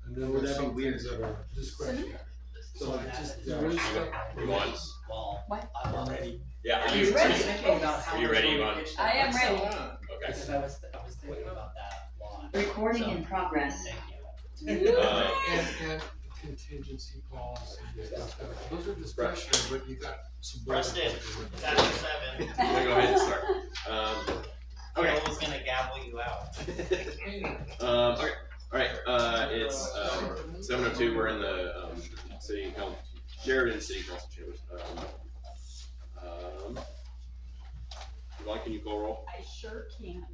And then Would there's that be some weird? things that are discretionary. So I just, Well, What? I'm ready. Yeah, Are are you you ready? ready? Are you ready, Yvonne? I am ready. Okay. Because I was thinking about that law. Recording in progress. Thank you. and contingency policy, those are discretionary, but you got some. Preston, it's after 7. I'm gonna go ahead and start. Okay. Cole was gonna gavel you out. Okay. Alright, it's 7:02, we're in the city council, Sheridan City Council chambers. Yvonne, can you call roll? I sure can.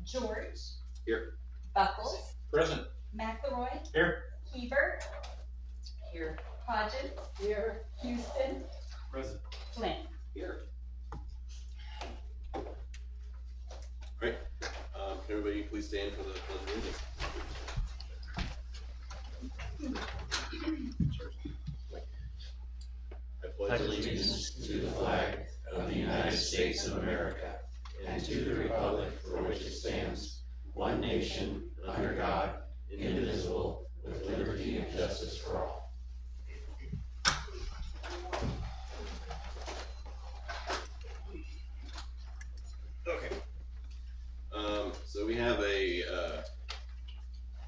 George. Here. Buckles. Present. McElroy. Here. Hebert. Here. Hodges. Here. Houston. Present. Flynn. Here. Alright, can everybody please stand for the pledge of allegiance? I pledge allegiance to the flag of the United States of America and to the republic for which it stands, one nation, under God, indivisible, with liberty and justice for all. Okay. So we have a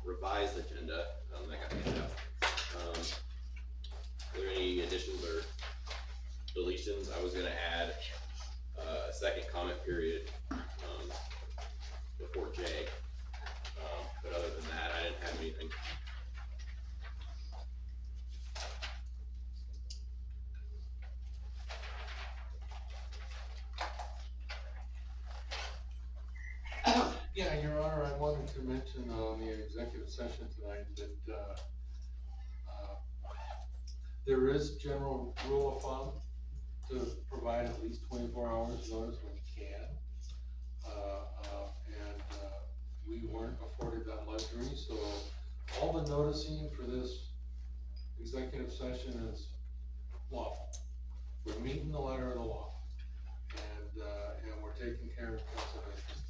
revised agenda that got handed out. Are there any additions or deletions? I was gonna add a second comment period before J, but other than that, I didn't have anything. Yeah, Your Honor, I wanted to mention on the executive session tonight that, there is general rule of thumb to provide at least 24 hours notice when you can. We weren't afforded that luxury, so all the noticing for this executive session is lawful. We're meeting the letter of the law, and we're taking care of council business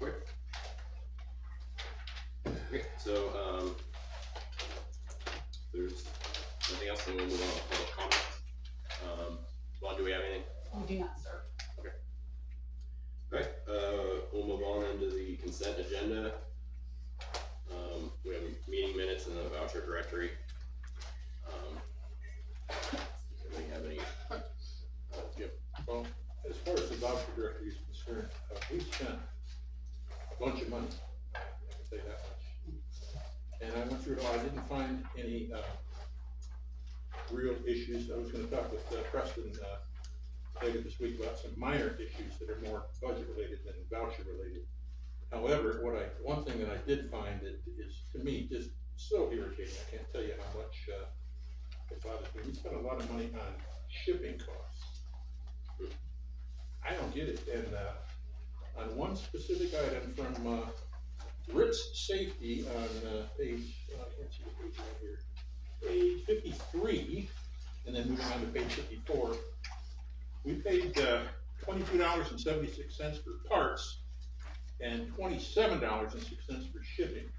tonight. Okay, so there's nothing else, then we'll move on to public comment. Vaughn, do we have anything? We do not, sir. Alright, we'll move on into the consent agenda. We have meeting minutes and the voucher directory. Does anybody have any? Jim? Well, as far as the voucher directory is concerned, we spent a bunch of money, I can say that much. And I went through it all, I didn't find any real issues. I was gonna talk with Preston later this week about some minor issues that are more budget related than voucher related. However, one thing that I did find that is, to me, just so irritating, I can't tell you how much it bothers me. We spent a lot of money on shipping costs. I don't get it, and on one specific item from Ritz Safety on page, I can't see the page right here, page 53, and then moving on to page 54, we paid $22.76 for parts and $27.06 for shipping.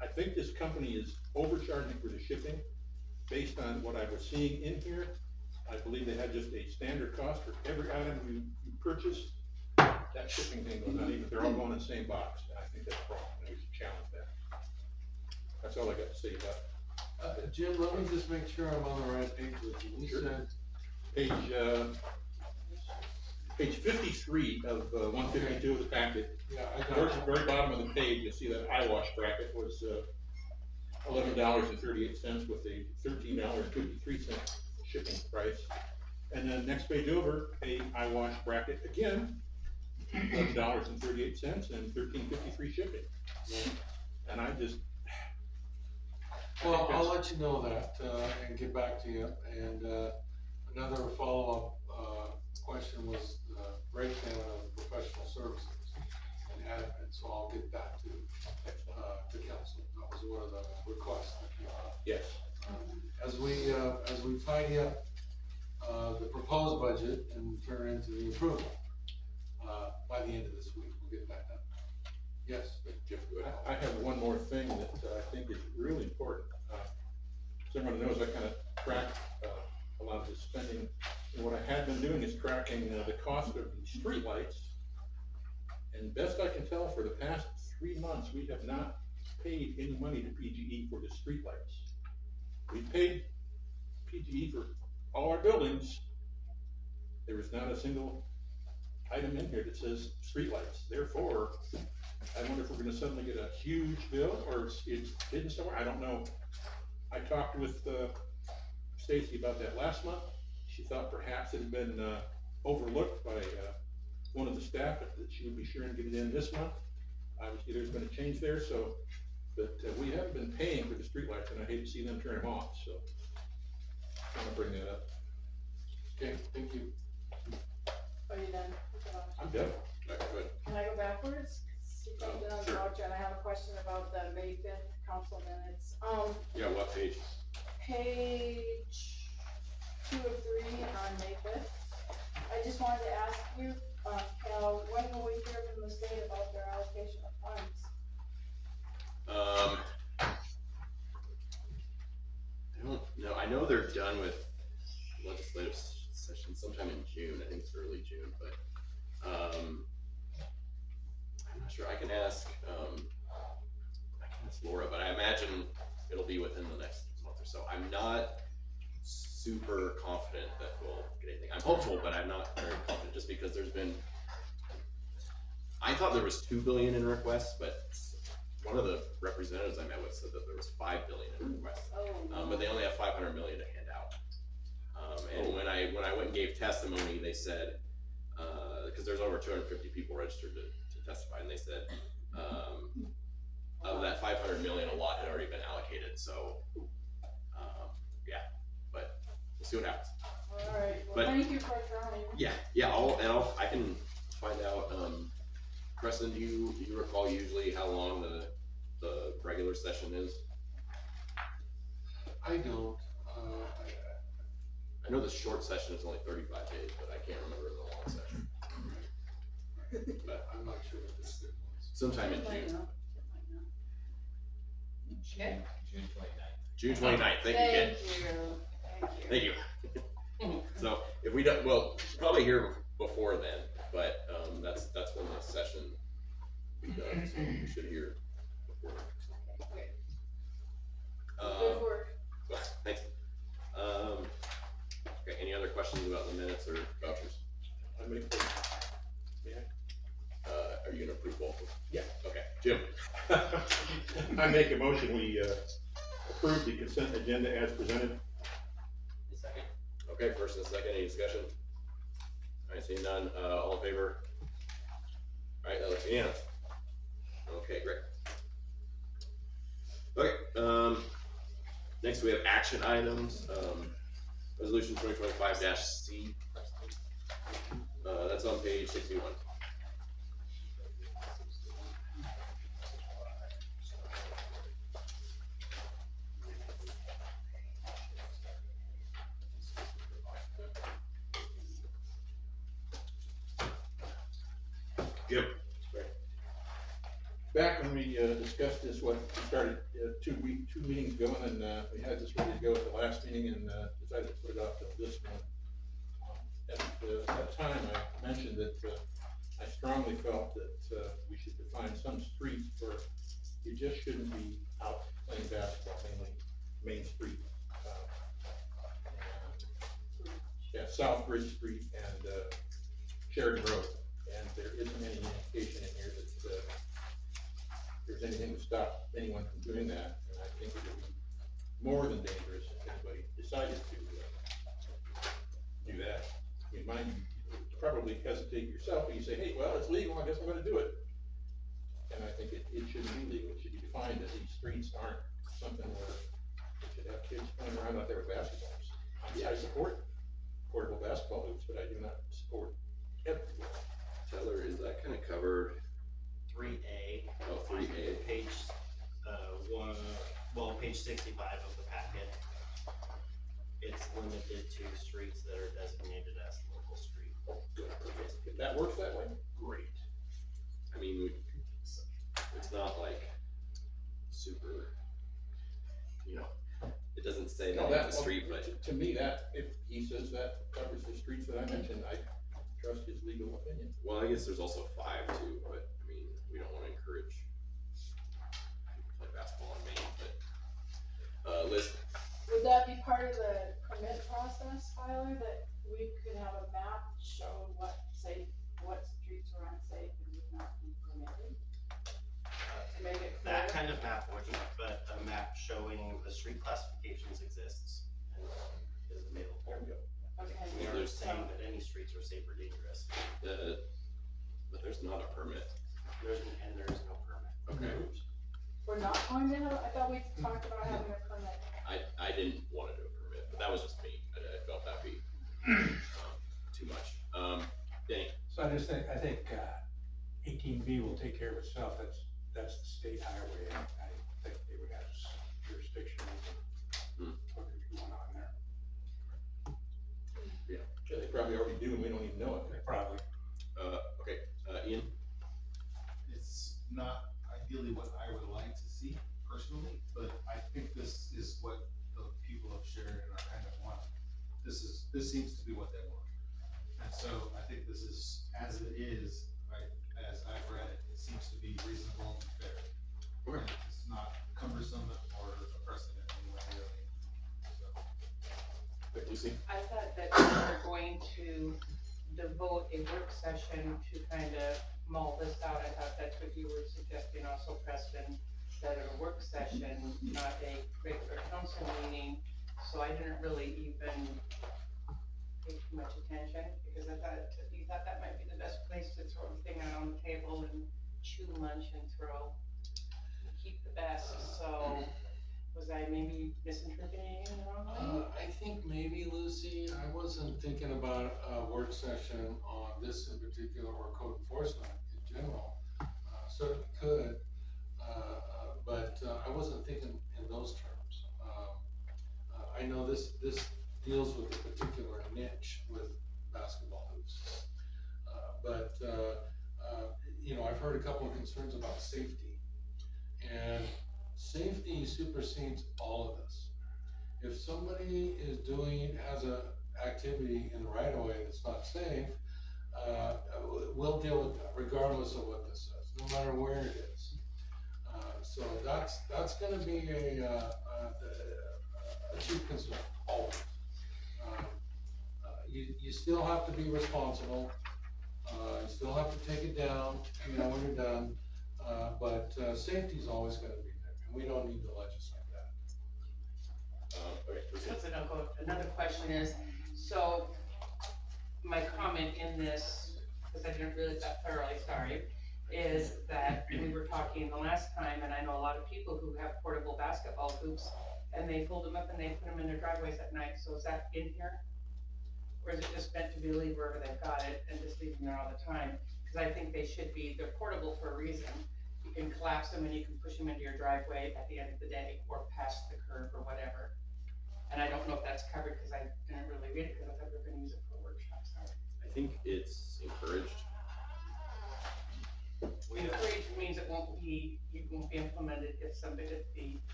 I think this company is overcharging for the shipping. Based on what I was seeing in here, I believe they had just a standard cost for every item you purchase. That shipping thing goes on, even if they're all going in the same box. And I think that's wrong, and we should challenge that. That's all I got to say about it. Jim, let me just make sure I'm on the right page with you. We Sure. said, Page 53 of 152 of the packet. yeah, I got Towards it. the very bottom of the page, you'll see that eyewash bracket was $11.38 with a $13.53 shipping price. And then next page over, a eyewash bracket again, $11.38 and $13.53 shipping. And I just. Well, I'll let you know that, and get back to you. And, another follow-up, question was the breakdown of professional services. And so I'll get that to council. That was one of the requests that you had. Yes. As we tidy up, the proposed budget and turn into the approval, by the end of this week, we'll get that done. Yes, Jim, go ahead. I have one more thing that I think is really important. As everyone knows, I kind of track a lot of the spending. And what I had been doing is tracking the cost of the streetlights. And best I can tell, for the past 3 months, we have not paid any money to PGE for the streetlights. We've paid PGE for all our buildings. There is not a single item in here that says streetlights. Therefore, I wonder if we're gonna suddenly get a huge bill, or it's hidden somewhere, I don't know. I talked with Stacy about that last month. She thought perhaps it had been overlooked by one of the staff, but that she would be sure and get it in this month. Obviously, there's been a change there, so, but we haven't been paying for the streetlights, and I hate to see them turn them off, so. I wanna bring that up. okay, thank you. Are you done? I'm done. Alright, go ahead. Can I go backwards? You jumped in on the Sure. voucher, and I have a question about the May 5th council minutes. Yeah, what page? Page 2 of 3 on May 5th. I just wanted to ask you, Cal, when will we hear from the state about their allocation of funds? I don't know, I know they're done with legislative session sometime in June, I think it's early June, but, I'm not sure, I can ask Laura, but I imagine it'll be within the next month or so. I'm not super confident that we'll get anything. I'm hopeful, but I'm not very confident, just because there's been, I thought there was 2 billion in requests, but one of the representatives I met with said that there was 5 billion in requests. But they only have 500 million to hand out. And when I went and gave testimony, they said, because there's over 250 people registered to testify, and they said, of that 500 million, a lot had already been allocated, so, yeah, but we'll see what happens. Alright, well, But- thank you for trying. Yeah, I can find out, Preston, do you recall usually how long the regular session is? I don't, I know the short session is only 35 days, but I can't remember the long session. But I'm not sure what this thing was. sometime in It might June. not. It might not. June 29th. June 29th, thank you, Ken. Thank you. Thank you. So, if we don't, well, probably here before then, but, that's when the session will be done, so we should hear before. Okay. Uh, Good work. Thanks. Okay, any other questions about the minutes or vouchers? I make the, Are you gonna approve both of them? Yeah. Okay, Jim? I make a motion, we approve the consent agenda as presented. Second. Okay, first and second, any discussion? Alright, seeing none, all in favor? Alright, that looks unanimous. Okay, great. Okay, next we have action items, resolution 2025-C. That's on page 61. Jim? Back when we discussed this, we started 2 meetings ago, and we had this ready to go at the last meeting, and decided to put it off till this one. At that time, I mentioned that I strongly felt that we should define some streets where you just shouldn't be out playing basketball, mainly Main Street. Yeah, South Bridge Street and Sheridan Road, and there isn't any indication in here that there's anything to stop anyone from doing that, and I think it would be more than dangerous if anybody decided to do that. You might probably hesitate yourself, but you say, hey, well, it's legal, I guess I'm gonna do it. And I think it shouldn't be legal, it should be defined that these streets aren't something where we should have kids playing around out there with basketballs. I support portable basketball hoops, but I do not support everything. Tyler, is that kinda covered? 3A. Oh, 3A. Page, page 65 of the packet. It's limited to streets that are designated as local street. If that works that way, Great. I mean, it's not like super, you know, it doesn't say No, that on the street, but to me, that, if he says that covers the streets that I mentioned, I trust his legal opinion. well, I guess there's also 5 too, but I mean, we don't wanna encourage people to play basketball on Main, but, Liz, Would that be part of the permit process, Tyler, that we could have a map show what streets are unsafe and would not be permitted? To make it clear? That kind of map wouldn't, but a map showing the street classifications exists and is available. There we go. Okay. We aren't There's saying that any streets are safe or dangerous. but there's not a permit, There's no permit. okay? We're not going to have, I thought we talked about having a permit. I didn't wanna do a permit, but that was just me, I felt that'd be, too much. Danny, So I think 18B will take care of itself, that's the state highway, and I think they would have jurisdiction over what could be going on there. Yeah, they probably already do, and we don't even know it. They probably. okay, Ian, It's not ideally what I would like to see personally, but I think this is what the people of Sheridan are kind of wanting. This seems to be what they want. And so I think this is, as it is, right, as I've read it, it seems to be reasonable and fair. Okay. It's not cumbersome or oppressive in any way, really. So. Lucy, I thought that we were going to devote a work session to kind of mull this out. I thought that's what you were suggesting also, Preston, that at a work session, not a regular council meeting. So I didn't really even pay too much attention, because I thought, you thought that might be the best place to throw everything out on the table and chew lunch and keep the best. So was I maybe misinterpreting it wrongly? I think maybe, Lucy, I wasn't thinking about a work session on this in particular or code enforcement in general. Certainly could, but I wasn't thinking in those terms. I know this deals with a particular niche with basketball hoops. But you know, I've heard a couple of concerns about safety. And safety supersedes all of this. If somebody has a activity in the right of way that's not safe, we'll deal with that regardless of what this says, no matter where it is. So that's gonna be a chief concern, always. You still have to be responsible, you still have to take it down, you know, when you're done, but safety's always gonna be there, and we don't need to legislate that. okay, Lucy, So don't go, another question is, so my comment in this, because I didn't read that thoroughly, sorry, is that we were talking the last time, and I know a lot of people who have portable basketball hoops, and they fold them up and they put them in their driveways at night, so is that in here? Or is it just meant to be leave wherever they've got it and just leave them there all the time? Because I think they should be, they're portable for a reason. You can collapse them and you can push them into your driveway at the end of the day, or past the curb or whatever. And I don't know if that's covered, because I didn't really read it, because I thought we were gonna use it for a workshop, sorry. I think it's encouraged. Encouraged means it won't be implemented if somebody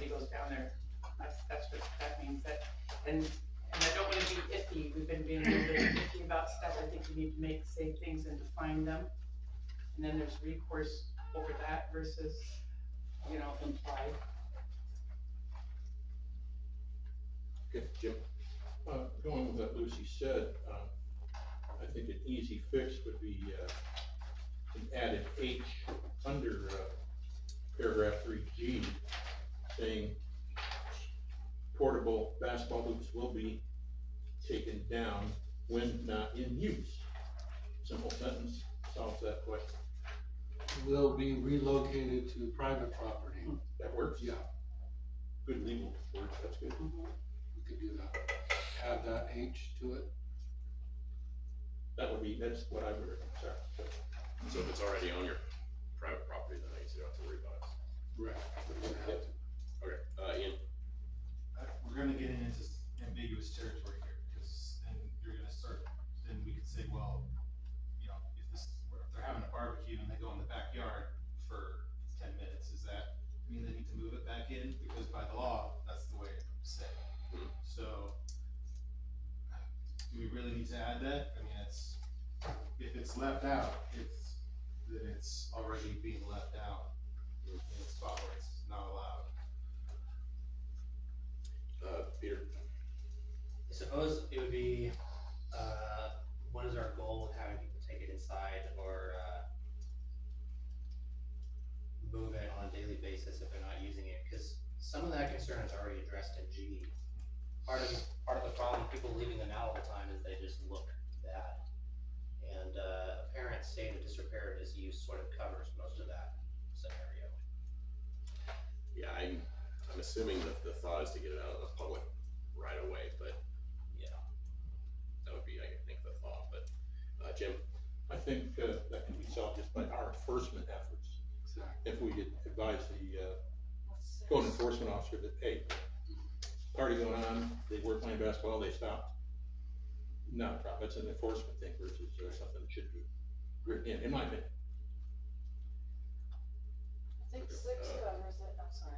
goes down there. That's what that means, and I don't wanna be iffy, we've been being a little bit iffy about stuff. I think we need to say things and define them. And then there's recourse over that versus, implied. Okay, Jim? Going with what Lucy said, I think an easy fix would be, an added H under, paragraph 3G, saying portable basketball hoops will be taken down when not in use. Simple sentence, solves that question. Will be relocated to private property. That works? Yeah, Good legal words, that's good. we could do that. Add that H to it. That's what I would recommend, sorry. So if it's already on your private property, then I guess you don't have to worry about it. Right. Okay, Ian, We're gonna get into ambiguous territory here, because then you're gonna start, then we could say, well, if they're having a barbecue and they go in the backyard, do we really need to add that? I mean, if it's left out, then it's already being left out in a spot where it's not allowed. Peter? I suppose it would be, what is our goal with having people take it inside or, move it on a daily basis if they're not using it? Cause some of that concern is already addressed in G. Part of the problem, people leaving them out all the time is they just look bad. And, apparent state of disrepair and disuse sort of covers most of that scenario. Yeah, I'm assuming that the thought is to get it out of the public right away, but Yeah. that would be, I think, the thought, but, Jim? I think, that can be solved just by our enforcement efforts. If we could advise the, code enforcement officer that, hey, party going on, they were playing basketball, they stopped. Not a problem, it's an enforcement thing versus something that should be written in my opinion. I think 6 covers it, I'm sorry.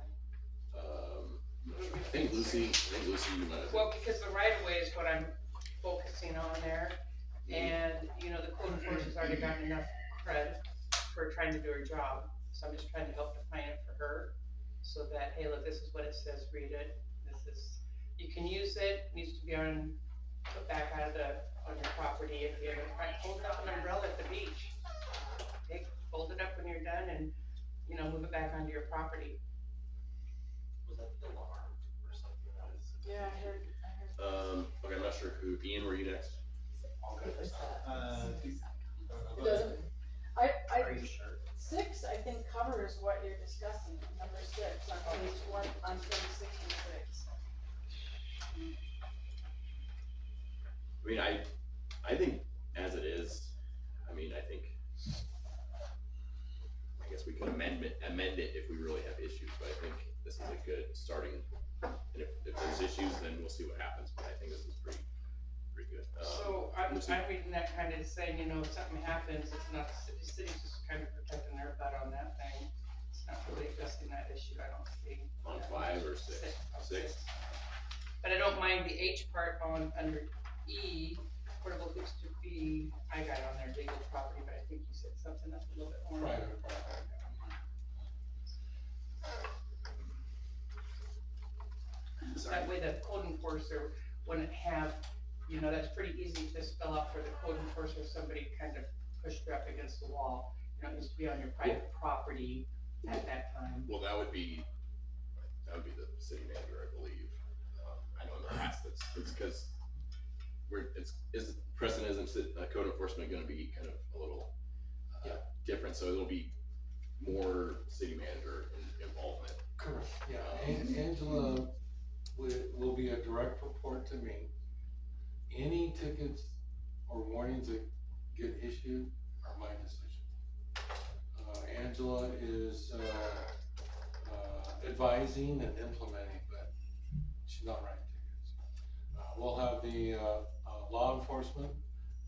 I think Lucy, you might have. Well, because the right of way is what I'm focusing on there, and, you know, the code enforcement's already gotten enough cred for trying to do her job, so I'm just trying to help define it for her, so that, hey, look, this is what it says, read it, this is, you can use it, needs to be put back out of on your property if you ever, hold up an umbrella at the beach. Fold it up when you're done and, you know, move it back onto your property. Was that the alarm or something else? Yeah, I heard. Okay, I'm not sure who, Ian, were you next? All good. It doesn't, Are you sure? 6, I think, covers what you're discussing, number 6, on page 1, on page 66. I mean, I think as it is, I mean, I guess we could amend it if we really have issues, but I think this is a good starting, and if there's issues, then we'll see what happens, but I think this is pretty good. So I'm Lucy? reading that kind of saying, you know, if something happens, it's not, the city's just kind of protecting their butt on that thing. It's not really addressing that issue, I don't see. On 5 or 6? 6. But I don't mind the H part under E, portable hoops to be, I got on there, legal property, but I think you said something that's a little bit more. Private property. That way the code enforcer wouldn't have, you know, that's pretty easy to spell out for the code enforcer, somebody kind of pushed her up against the wall. You know, it needs to be on your private property at that time. Well, that would be the city manager, I believe. I know in the past, it's because Preston isn't code enforcement gonna be kind of a little, different, so it'll be more city manager involvement. Correct, yeah, and Angela will be a direct report to me. Any tickets or warnings that get issued are my decision. Angela is, advising and implementing, but she's not writing tickets. We'll have the, law enforcement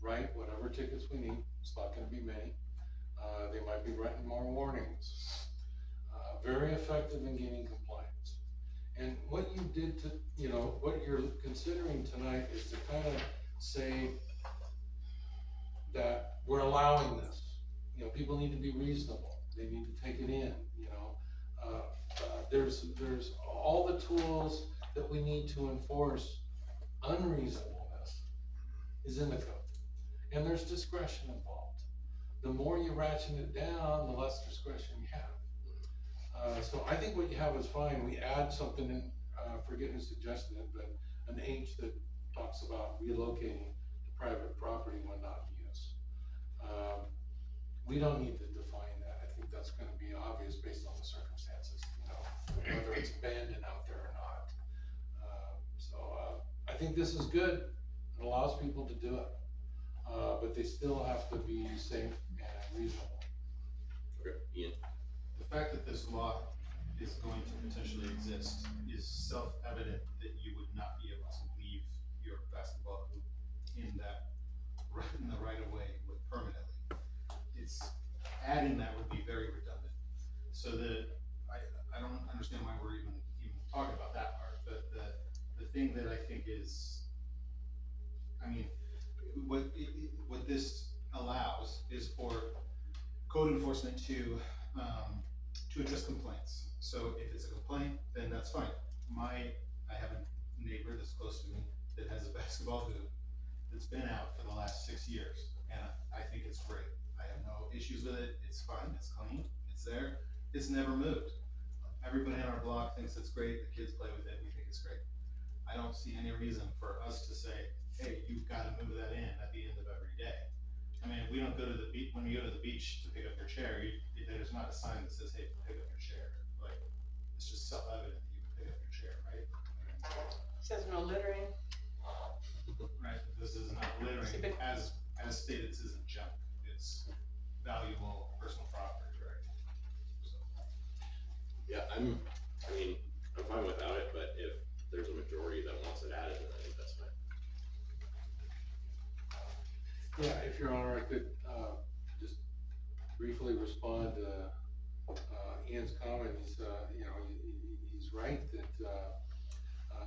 write whatever tickets we need, it's not gonna be many. They might be writing more warnings. Very effective in gaining compliance. And what you did to, you know, what you're considering tonight is to kind of say that we're allowing this. You know, people need to be reasonable, they need to take it in, you know. There's all the tools that we need to enforce unreasonableness is in the code. And there's discretion involved. The more you ratchet it down, the less discretion you have. So I think what you have is fine. We add something in, I forget who suggested it, but an H that talks about relocating to private property when not in use. We don't need to define that. I think that's gonna be obvious based on the circumstances, you know, whether it's abandoned out there or not. I think this is good. It allows people to do it. But they still have to be safe and reasonable. Okay, Ian? The fact that this law is going to potentially exist is self-evident that you would not be able to leave your basketball hoop in the right of way with permanently. It's, adding that would be very redundant. So I don't understand why we're even talking about that part, but the thing that I think is, I mean, what this allows is for code enforcement to address complaints. So if it's a complaint, then that's fine. I have a neighbor that's close to me that has a basketball hoop that's been out for the last 6 years, and I think it's great. I have no issues with it, it's fine, it's clean, it's there, it's never moved. Everybody on our block thinks it's great, the kids play with it, we think it's great. I don't see any reason for us to say, hey, you've gotta move that in at the end of every day. I mean, we don't go to the beach, when you go to the beach to pick up your chair, there's not a sign that says, hey, pick up your chair. Like, it's just self-evident that you can pick up your chair, right? Says no littering. Right, but this is not littering, as stated, this isn't junk, it's valuable personal property, right? So, Yeah, I'm fine without it, but if there's a majority that wants it added, then I think that's fine. Yeah, if Your Honor, I could, just briefly respond to, Ian's comment. He's, he's right that,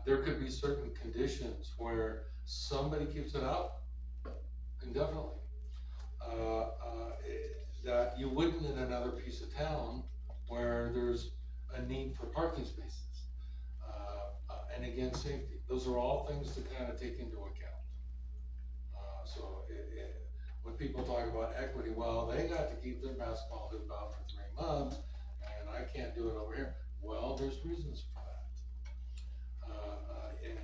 there could be certain conditions where somebody keeps it up indefinitely. That you wouldn't in another piece of town where there's a need for parking spaces. And again, safety, those are all things to kind of take into account. When people talk about equity, well, they got to keep their basketball hoop out for 3 months, and I can't do it over here. Well, there's reasons for that. And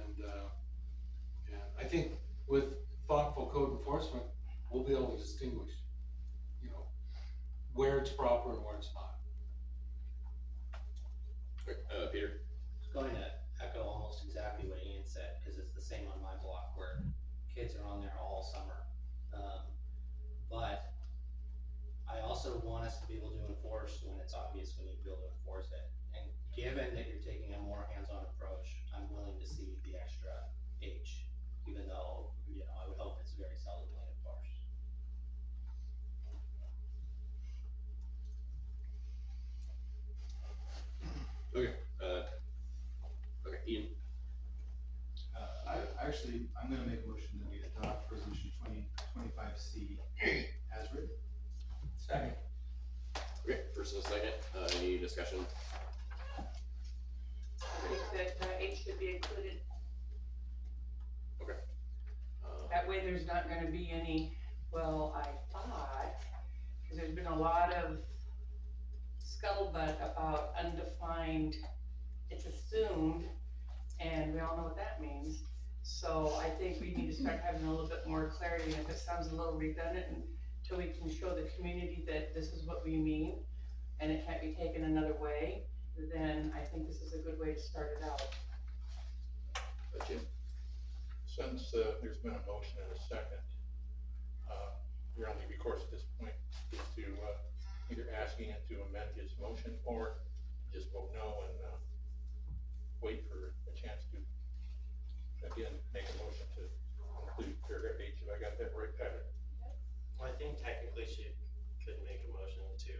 I think with thoughtful code enforcement, we'll be able to distinguish, where it's proper and where it's not. Peter? It's going to echo almost exactly what Ian said, because it's the same on my block where kids are on there all summer. But I also want us to be able to enforce when it's obvious we need to be able to enforce it. And given that you're taking a more hands-on approach, I'm willing to see the extra H, even though, I would hope it's very seldomly enforced. Okay, Ian? I'm gonna make a motion that we adopt resolution 2025C as written. Second. Okay, first and a second, any discussion? I think that H should be included. Okay. That way there's not gonna be any, well, I thought, cause there's been a lot of scuttlebutt about undefined, it's assumed, and we all know what that means. So I think we need to start having a little bit more clarity, and if it sounds a little redundant, until we can show the community that this is what we mean, and it can't be taken another way, then I think this is a good way to start it out. Jim? Since, there's been a motion and a second, your only recourse at this point is to, either asking it to amend his motion or just vote no and, wait for a chance to, again, make a motion to include paragraph H, if I got that right, Patrick. Well, I think technically she could make a motion to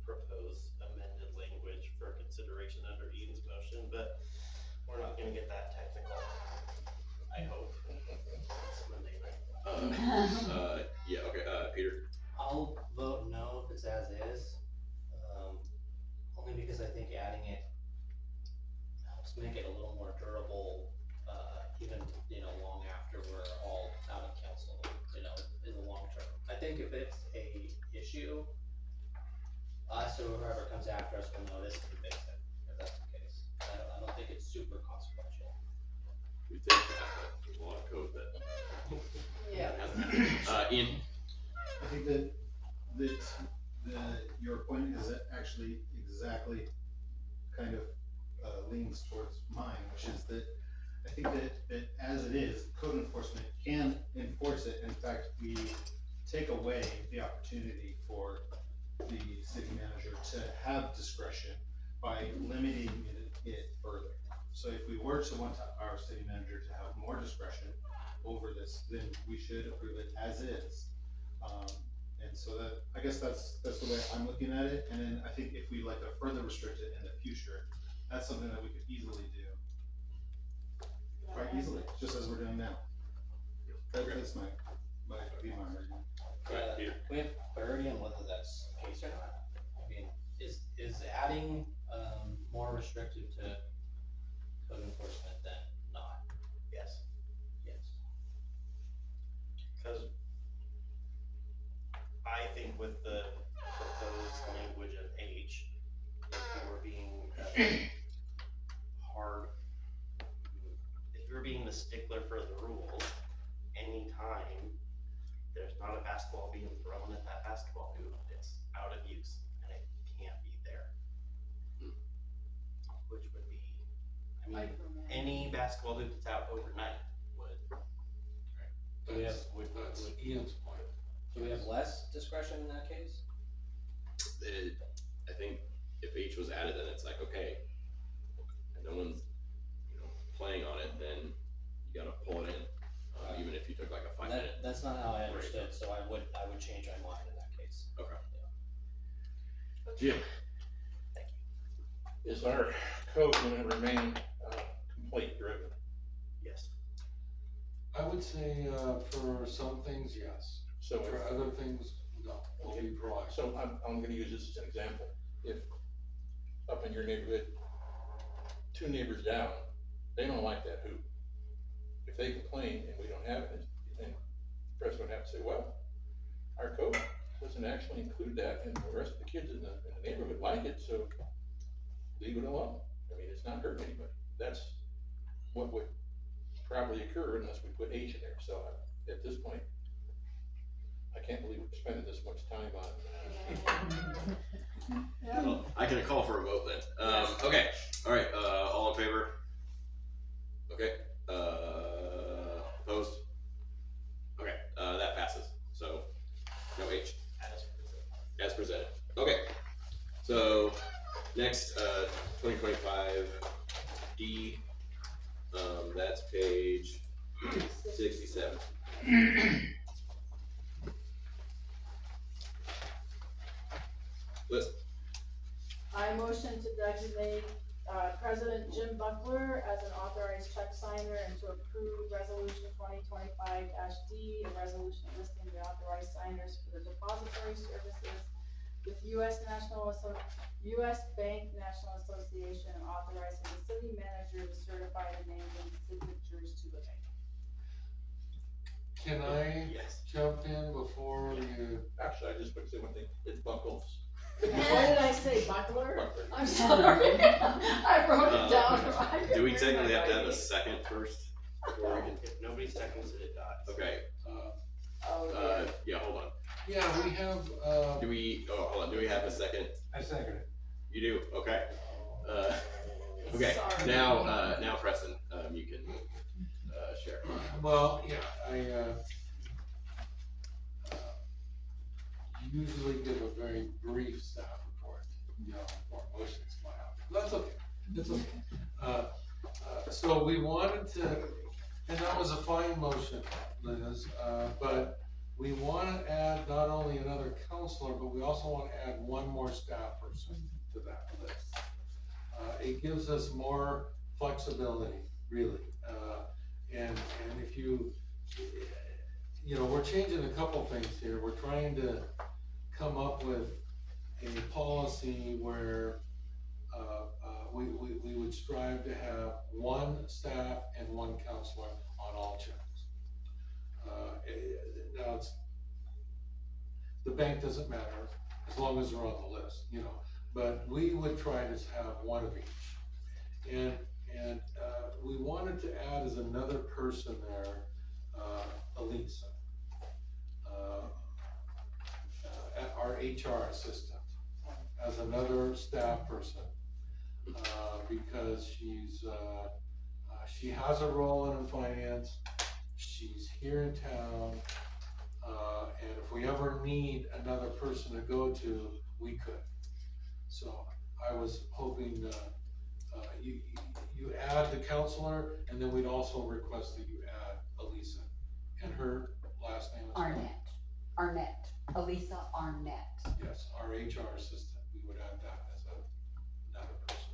propose amended language for consideration under Ian's motion, but we're not gonna get that technical, I hope. It's Monday night. Yeah, okay, Peter? I'll vote no if it's as is, only because I think adding it helps make it a little more durable, even, long after we're all out of council, in the long term. I think if it's a issue, us or whoever comes after us will notice and fix it, if that's the case. I don't think it's super consequential. We think that, but there's a lot of code that. Yeah. Ian? I think that your point is actually exactly kind of leans towards mine, which is that I think that as it is, code enforcement can enforce it. In fact, we take away the opportunity for the city manager to have discretion by limiting it further. So if we were to want our city manager to have more discretion over this, then we should approve it as is. And so I guess that's the way I'm looking at it. And then I think if we like to further restrict it in the future, that's something that we could easily do. Quite easily, just as we're doing now. That's my argument. We have clarity on whether that's the case or not? I mean, is adding, more restrictive to code enforcement than not? Yes, Yes. cause I think with the proposed language of H, if we were being hard, if we were being the stickler for the rules, anytime there's not a basketball being thrown at that basketball hoop, it's out of use and it can't be there. Which would be, I mean, any basketball hoop that's out overnight would. Do we have, That's Ian's point. do we have less discretion in that case? I think if H was added, then it's like, okay, and no one's, playing on it, then you gotta pull it in, even if you took like a 5 minute. That's not how I understood, so I would change my mind in that case. Okay. Jim? Is our code gonna remain, complaint driven? Yes. I would say, for some things, yes. So For if, other things, no, we'll be proactive. so I'm gonna use this as an example. If up in your neighborhood, 2 neighbors down, they don't like that hoop. If they complain and we don't have it, then the president would have to say, well, our code doesn't actually include that, and the rest of the kids in the neighborhood like it, so leave it alone. I mean, it's not hurting anybody. That's what would probably occur unless we put H in there. So at this point, I can't believe we're spending this much time on. Well, I can call for a vote then. Okay, all right, all in favor? Okay, opposed? Okay, that passes, so no H. As presented. Okay, so next, 2025 D, that's page 67. List. I motion to designate, President Jim Buckler as an authorized check signer and to approve resolution 2025-D, a resolution listing the authorized signers for the depository services with U.S. Bank National Association, and authorizing the city manager to certify the names and signatures to the bank. Can I Yes. jump in before you? Actually, I just want to say one thing. It's Buckles. What did I say, Buckler? Buckler. I'm sorry. I wrote it down. Do we technically have to have a second first? Before we can? If nobody seconds it, it dies. Okay, Oh, yeah, hold on. Yeah, we have, Hold on, do we have a second? I second it. You do, okay. Okay, Sorry. now Preston, you can, share. well, yeah, I, usually give a very brief staff report, before motions fly out. That's okay, that's okay. So we wanted to, and that was a fine motion, Liz, but we wanna add not only another counselor, but we also wanna add one more staff person to that list. It gives us more flexibility, really, and if we're changing a couple things here. We're trying to come up with a policy where we would strive to have one staff and one counselor on all checks. Now the bank doesn't matter as long as they're on the list, but we would try to have one of each. And we wanted to add as another person there, Elisa, our HR assistant, as another staff person, because she has a role in finance, she's here in town, and if we ever need another person to go to, we could. So I was hoping, you add the counselor, and then we'd also request that you add Elisa, and her last name is Arnett, Elisa Arnett. Yes, our HR assistant, we would add that as another person.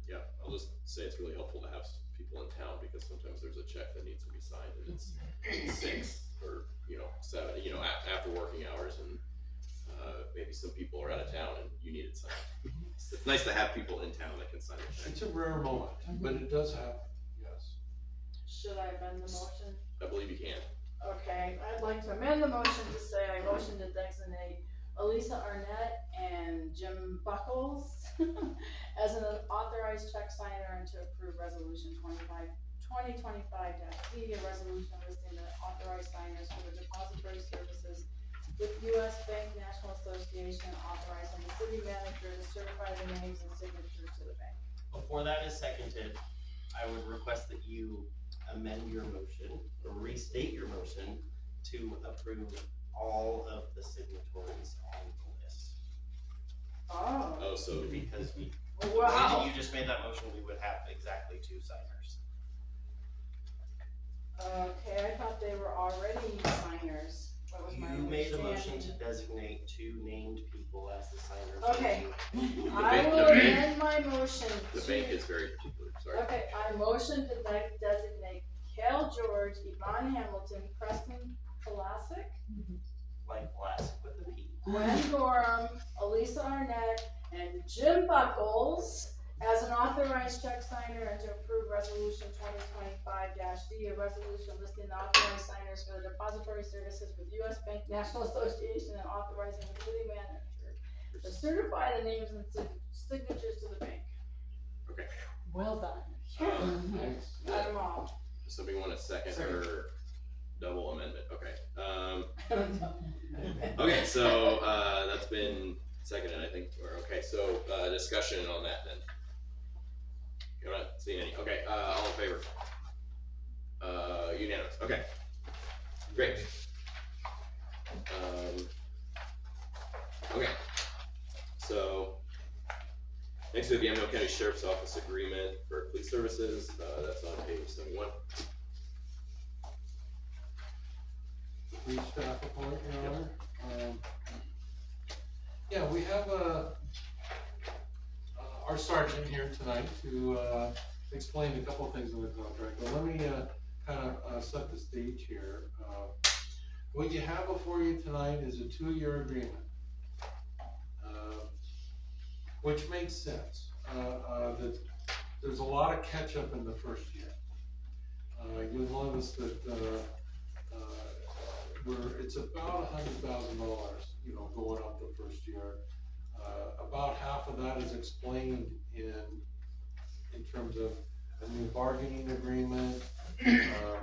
Yeah, I'll just say it's really helpful to have people in town, because sometimes there's a check that needs to be signed and it's 6 or, 7, after working hours, and, maybe some people are out of town and you need it signed. It's nice to have people in town that can sign a check. It's a rare moment, but it does happen, yes. Should I amend the motion? I believe you can. Okay, I'd like to amend the motion to say I motion to designate Elisa Arnett and Jim Buckles as an authorized check signer and to approve resolution 2025-D, a resolution listing the authorized signers for the depository services with U.S. Bank National Association, authorizing the city manager to certify the names and signatures to the bank. Before that is seconded, I would request that you amend your motion, or restate your motion to approve all of the signatories on the list. Oh, So Because we, the way wow. that you just made that motion, we would have exactly 2 signers. Okay, I thought they were already signers. That was my You made a motion to understanding. designate 2 named people as the signers. Okay. The I bank- will the bank- amend my motion the to. bank is very particular, sorry. Okay, I motion to designate Cale, George, Yvonne Hamilton, Preston, Polasek, Like Ppolasek with a P. Gwen Gorham, Elisa Arnett, and Jim Buckles as an authorized check signer and to approve resolution 2025-D, a resolution listing the authorized signers for the depository services with U.S. Bank National Association and authorizing the city manager to certify the names and signatures to the bank. Well done. Thanks. Got them all. Somebody want a second or double amendment? Okay. Okay, so, that's been seconded, I think, okay, so, discussion on that then. You're not seeing any, okay, all in favor? Unanimous, okay. Great. Okay, so, next we have the Yamhill County Sheriff's Office Agreement for Police Services, that's on page 71. Brief staff report, Your Honor. Yeah, we have our sergeant here tonight to explain a couple of things in the contract, but let me kind of set the stage here. What you have before you tonight is a 2-year agreement, which makes sense. That there's a lot of catch-up in the first year. You'll notice that it's about $100,000, going up the first year. About half of that is explained in terms of a new bargaining agreement,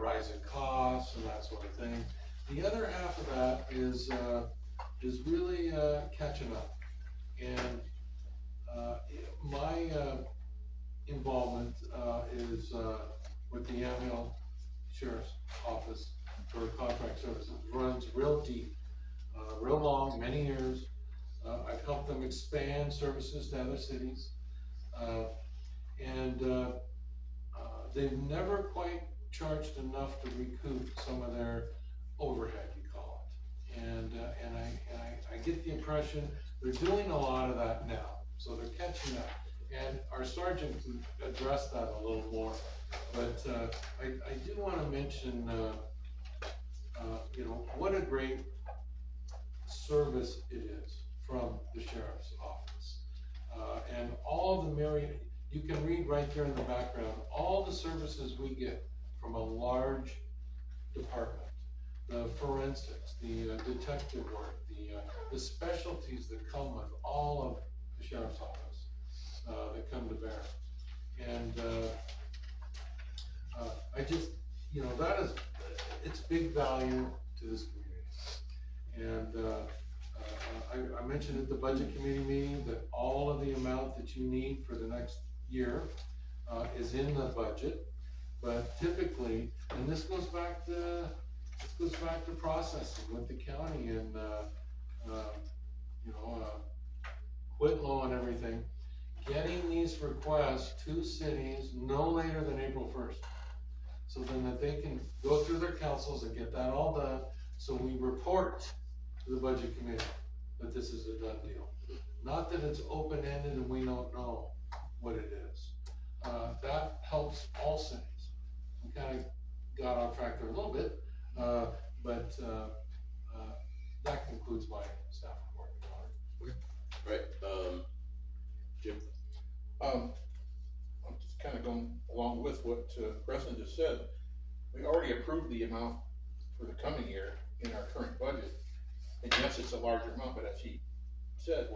rising costs and that sort of thing. The other half of that is really catching up. And my involvement is with the Yamhill Sheriff's Office for contract services. Runs real deep, real long, many years. I've helped them expand services to other cities. And they've never quite charged enough to recoup some of their overhead, you call it. And I get the impression they're doing a lot of that now, so they're catching up. And our sergeant can address that a little more, but I do want to mention, what a great service it is from the sheriff's office. And all the myriad, you can read right there in the background, all the services we get from a large department. The forensics, the detective work, the specialties that come with all of the sheriff's office, that come to bear. And I just, that is, it's big value to this community. And I mentioned at the budget committee meeting that all of the amount that you need for the next year is in the budget. But typically, and this goes back to processing with the county and Whitlow and everything, getting these requests to cities no later than April 1st. So then that they can go through their councils and get that all done, so we report to the budget committee that this is a done deal. Not that it's open-ended and we don't know what it is. That helps all cities. got off track there a little bit, but that concludes my staff report, Your Honor. Right, Jim? I'm just kinda going along with what Preston just said. We already approved the amount for the coming year in our current budget. And yes, it's a larger amount, but as he said,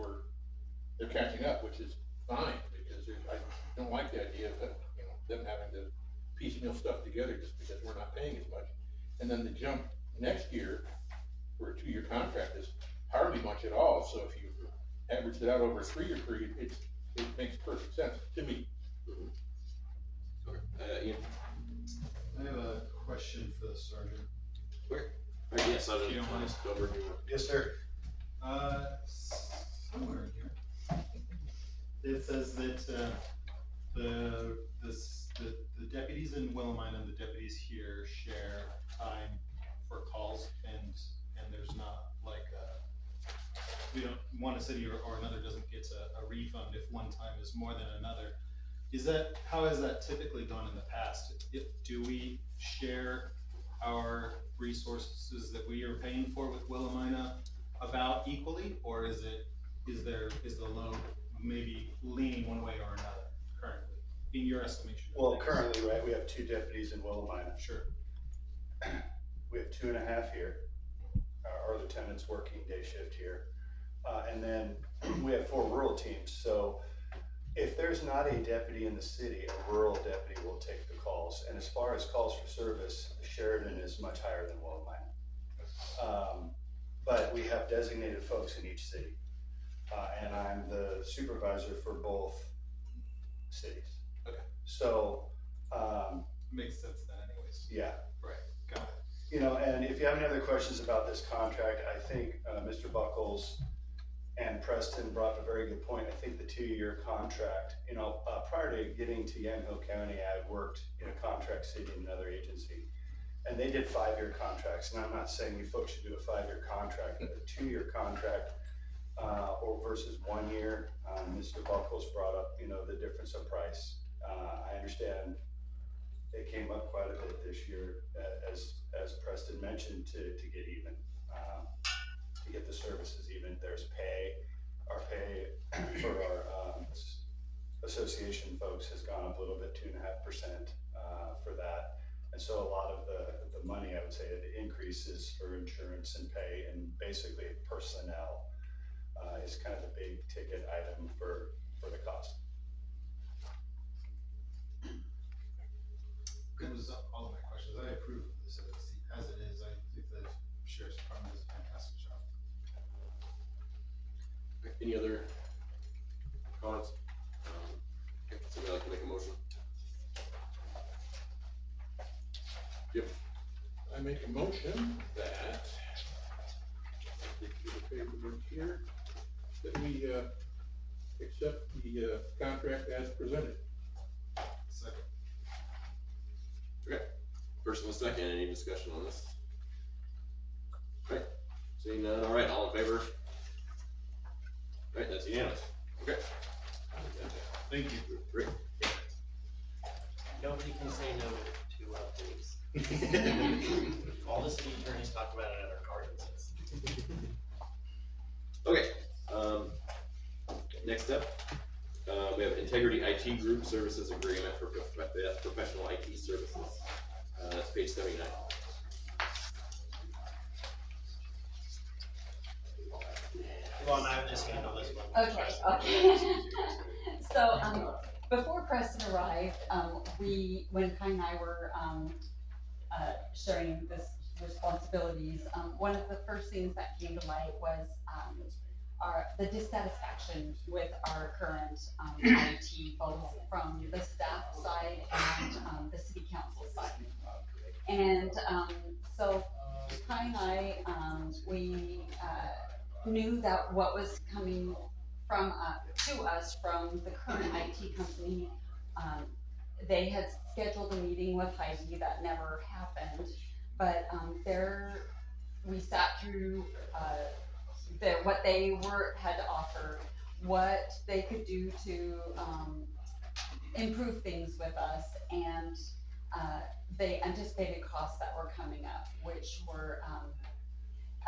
they're catching up, which is fine, because I don't like the idea of that, them having to piecemeal stuff together just because we're not paying as much. And then the jump next year for a 2-year contract is hardly much at all, so if you average it out over a 3-year period, it makes perfect sense to me. Okay, Ian? I have a question for the sergeant. Yes, I If you don't mind. over here. Yes, sir. Somewhere in here, it says that, the deputies in Willamine and the deputies here share time for calls, and there's not like we don't, one city or another doesn't get a refund if one time is more than another. How has that typically gone in the past? Do we share our resources that we are paying for with Willamina about equally, or is the load maybe leaning one way or another currently, in your estimation? Well, currently, right, we have 2 deputies in Willamina. Sure. We have 2.5 here, our lieutenant's working day shift here. And then we have 4 rural teams, so if there's not a deputy in the city, a rural deputy will take the calls. And as far as calls for service, Sheridan is much higher than Willamine. But we have designated folks in each city. And I'm the supervisor for both cities. Okay. So, Makes sense then anyways. yeah. Right, got it. And if you have any other questions about this contract, I think Mr. Buckles and Preston brought up a very good point. I think the 2-year contract, prior to getting to Yamhill County, I had worked in a contract city in another agency, and they did 5-year contracts. And I'm not saying you folks should do a 5-year contract, but a 2-year contract or versus 1 year. Mr. Buckles brought up, the difference of price. I understand it came up quite a bit this year, as Preston mentioned, to get even. To get the services even, there's our pay for our association folks has gone up a little bit, 2.5% for that. And so a lot of the money, I would say, the increases for insurance and pay and basically personnel is kind of the big ticket item for the cost. That was all of my questions. I approve of this as it is. I think the sheriff's department does a fantastic job. Any other comments? Okay, somebody like to make a motion? Yep. I make a motion that, the paperwork here, that we accept the contract as presented. Second. Okay, first and a second, any discussion on this? Right, seeing none, all right, all in favor? Right, that's unanimous, okay. Thank you. Great. Nobody can say no to police. All the city attorneys talk about it at our conferences. Okay, next up, we have Integrity IT Group Services Agreement for professional IT services. That's page 79. Well, and I would just handle this one. Okay. So, before Preston arrived, when Kai and I were, sharing this responsibilities, one of the first things that came to light was, the dissatisfaction with our current, IT, both from the staff side and, the city council side. And, so Kai and I, we, knew that what was coming from, to us from the current IT company, they had scheduled a meeting with Heidi that never happened, but, we sat through, what they had to offer, what they could do to, improve things with us, and they anticipated costs that were coming up, which were,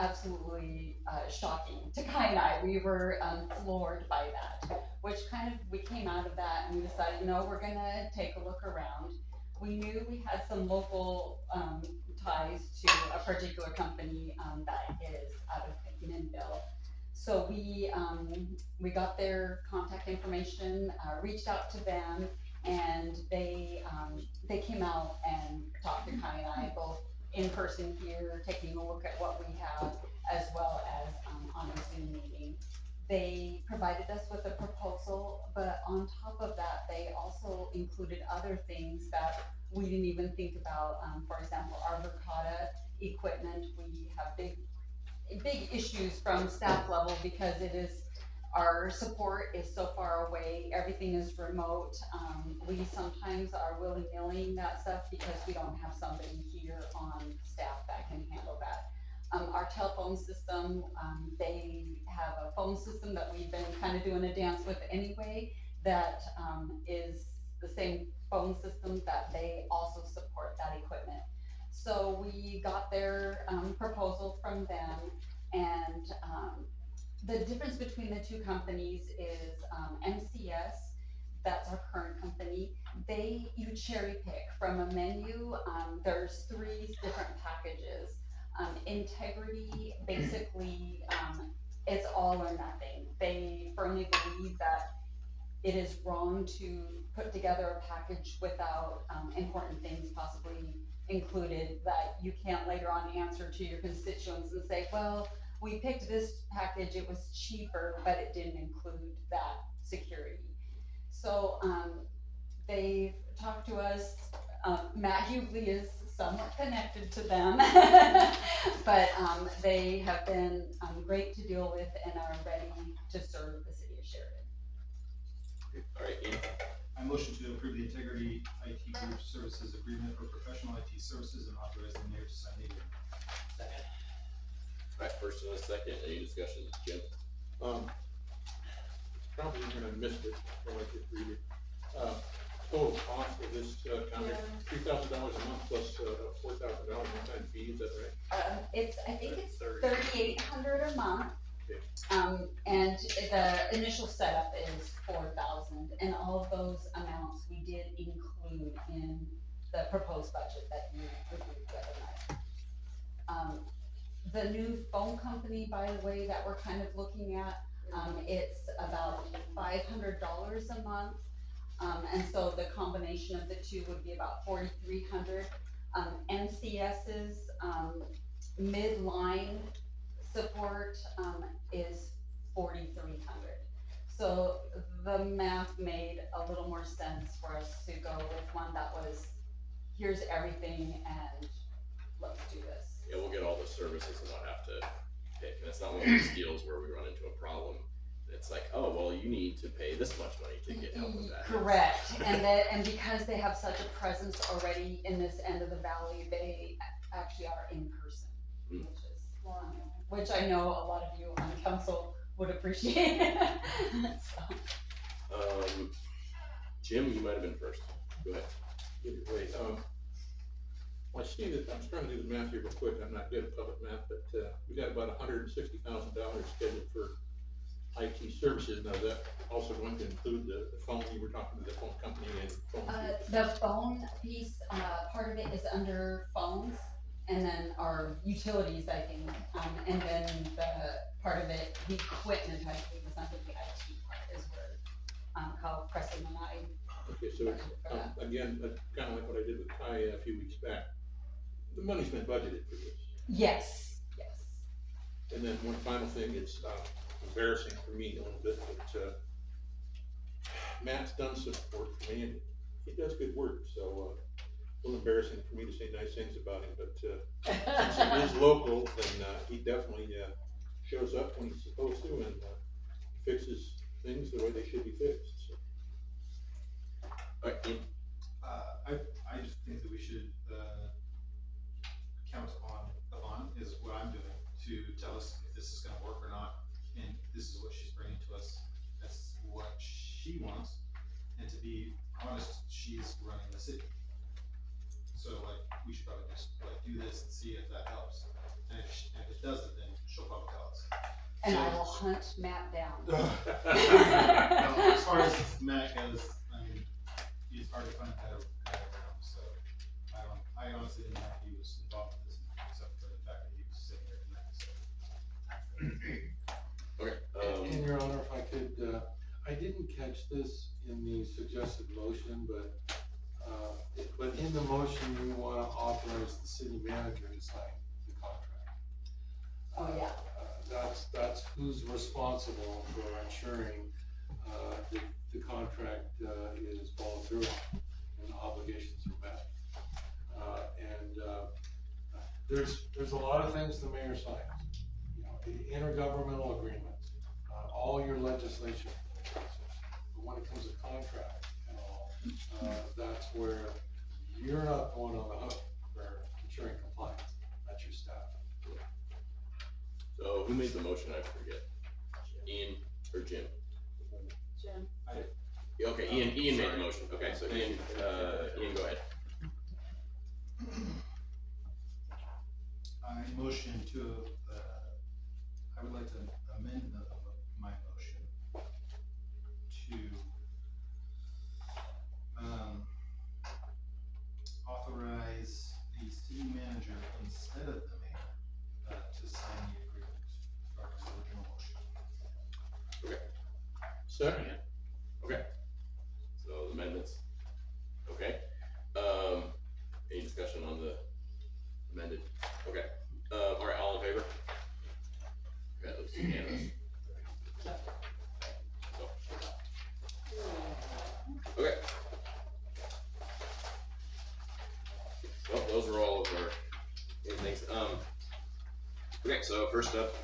absolutely shocking to Kai and I. We were floored by that, which kind of, we came out of that and we decided, no, we're gonna take a look around. We knew we had some local ties to a particular company that is out of Yamhill. So we got their contact information, reached out to them, and they came out and talked to Kai and I both in person here, taking a look at what we have, as well as on a Zoom meeting. They provided us with a proposal, but on top of that, they also included other things that we didn't even think about. For example, our ricotta equipment, we have big issues from staff level because it is, our support is so far away, everything is remote. We sometimes are willy-nilly that stuff because we don't have somebody here on staff that can handle that. Our telephone system, they have a phone system that we've been kind of doing a dance with anyway, that is the same phone system that they also support that equipment. So we got their proposal from them, and the difference between the two companies is MCS, that's our current company, you cherry pick from a menu. There's 3 different packages. Integrity, basically, it's all or nothing. They firmly believe that it is wrong to put together a package without important things possibly included, that you can't later on answer to your constituents and say, well, we picked this package, it was cheaper, but it didn't include that security. So they talked to us. Matt Hughley is somewhat connected to them, but they have been great to deal with and are ready to serve the city of Sheridan. All right, Ian? I motion to approve the Integrity IT Group Services Agreement for professional IT services and authorize the mayor to sign the agreement. Second. All right, first and a second, any discussion, Jim? Probably you're gonna miss it, or I could read it. Total cost of this contract, $3,000 a month plus $4,000 one-time fee, is that right? I think it's $3,800 a month. Okay. And the initial setup is $4,000, and all of those amounts we did include in the proposed budget that you reviewed the other night. The new phone company, by the way, that we're kind of looking at, it's about $500 a month. And so the combination of the two would be about $4,300. NCS's midline support is $4,300. So the math made a little more sense for us to go with one that was, here's everything and let's do this. Yeah, we'll get all the services and not have to pick, and it's not one of these deals where we run into a problem. It's like, oh, well, you need to pay this much money to get help with that. Correct, and because they have such a presence already in this end of the valley, they actually are in person, which I know a lot of you on council would appreciate. So. Jim, you might have been first. Go ahead. Either way, well, I see that, I'm trying to do the math here real quick, I'm not good at public math, but we got about $160,000 scheduled for IT services. Now, is that also going to include the phone, you were talking to the phone company and phone? The phone piece, part of it is under phones, and then our utilities, I think, and then the part of it, the equipment, I think, is under the IT part, is where, how Preston and I. Okay, so it's, again, kind of like what I did with Kai a few weeks back. The money's been budgeted for this. Yes, yes. And then one final thing, it's embarrassing for me a little bit, but Matt's done some work for me, and he does good work, so a little embarrassing for me to say nice things about him, but since he is local, then he definitely shows up when he's supposed to and fixes things the way they should be fixed. So. All right, Ian? I just think that we should count on Yvonne, is what I'm doing, to tell us if this is gonna work or not, and this is what she's bringing to us. That's what she wants, and to be honest, she's running the city. So like, we should probably just like do this and see if that helps. And if it doesn't, then she'll probably tell us. And I will hunt Matt down. Now, as far as Matt goes, I mean, he's hard to find a guy around, so I honestly didn't know if he was involved with this, except for the fact that he was sitting here tonight, so. Okay, And Your Honor, if I could, I didn't catch this in the suggested motion, but in the motion, you wanna authorize the city manager to sign the contract. Oh, yeah. That's who's responsible for ensuring, that the contract, is followed through on and the obligations are met. There's a lot of things the mayor signs, you know, the intergovernmental agreements, all your legislation. But when it comes to contract and all, that's where you're not going on the hook for ensuring compliance, that's your staff. so who made the motion? I forget. Ian or Jim? Jim, Yeah, okay, Ian made the motion. Okay, so Ian, go ahead. I motion to, I would like to amend my motion to, authorize the city manager instead of the mayor, to sign the agreement, or the original motion. Second. Okay. So amendments. Okay. Any discussion on the amended? Okay. All right, all in favor? Okay, that looks unanimous. So. Okay. Well, those are all of our things. Okay, so first up,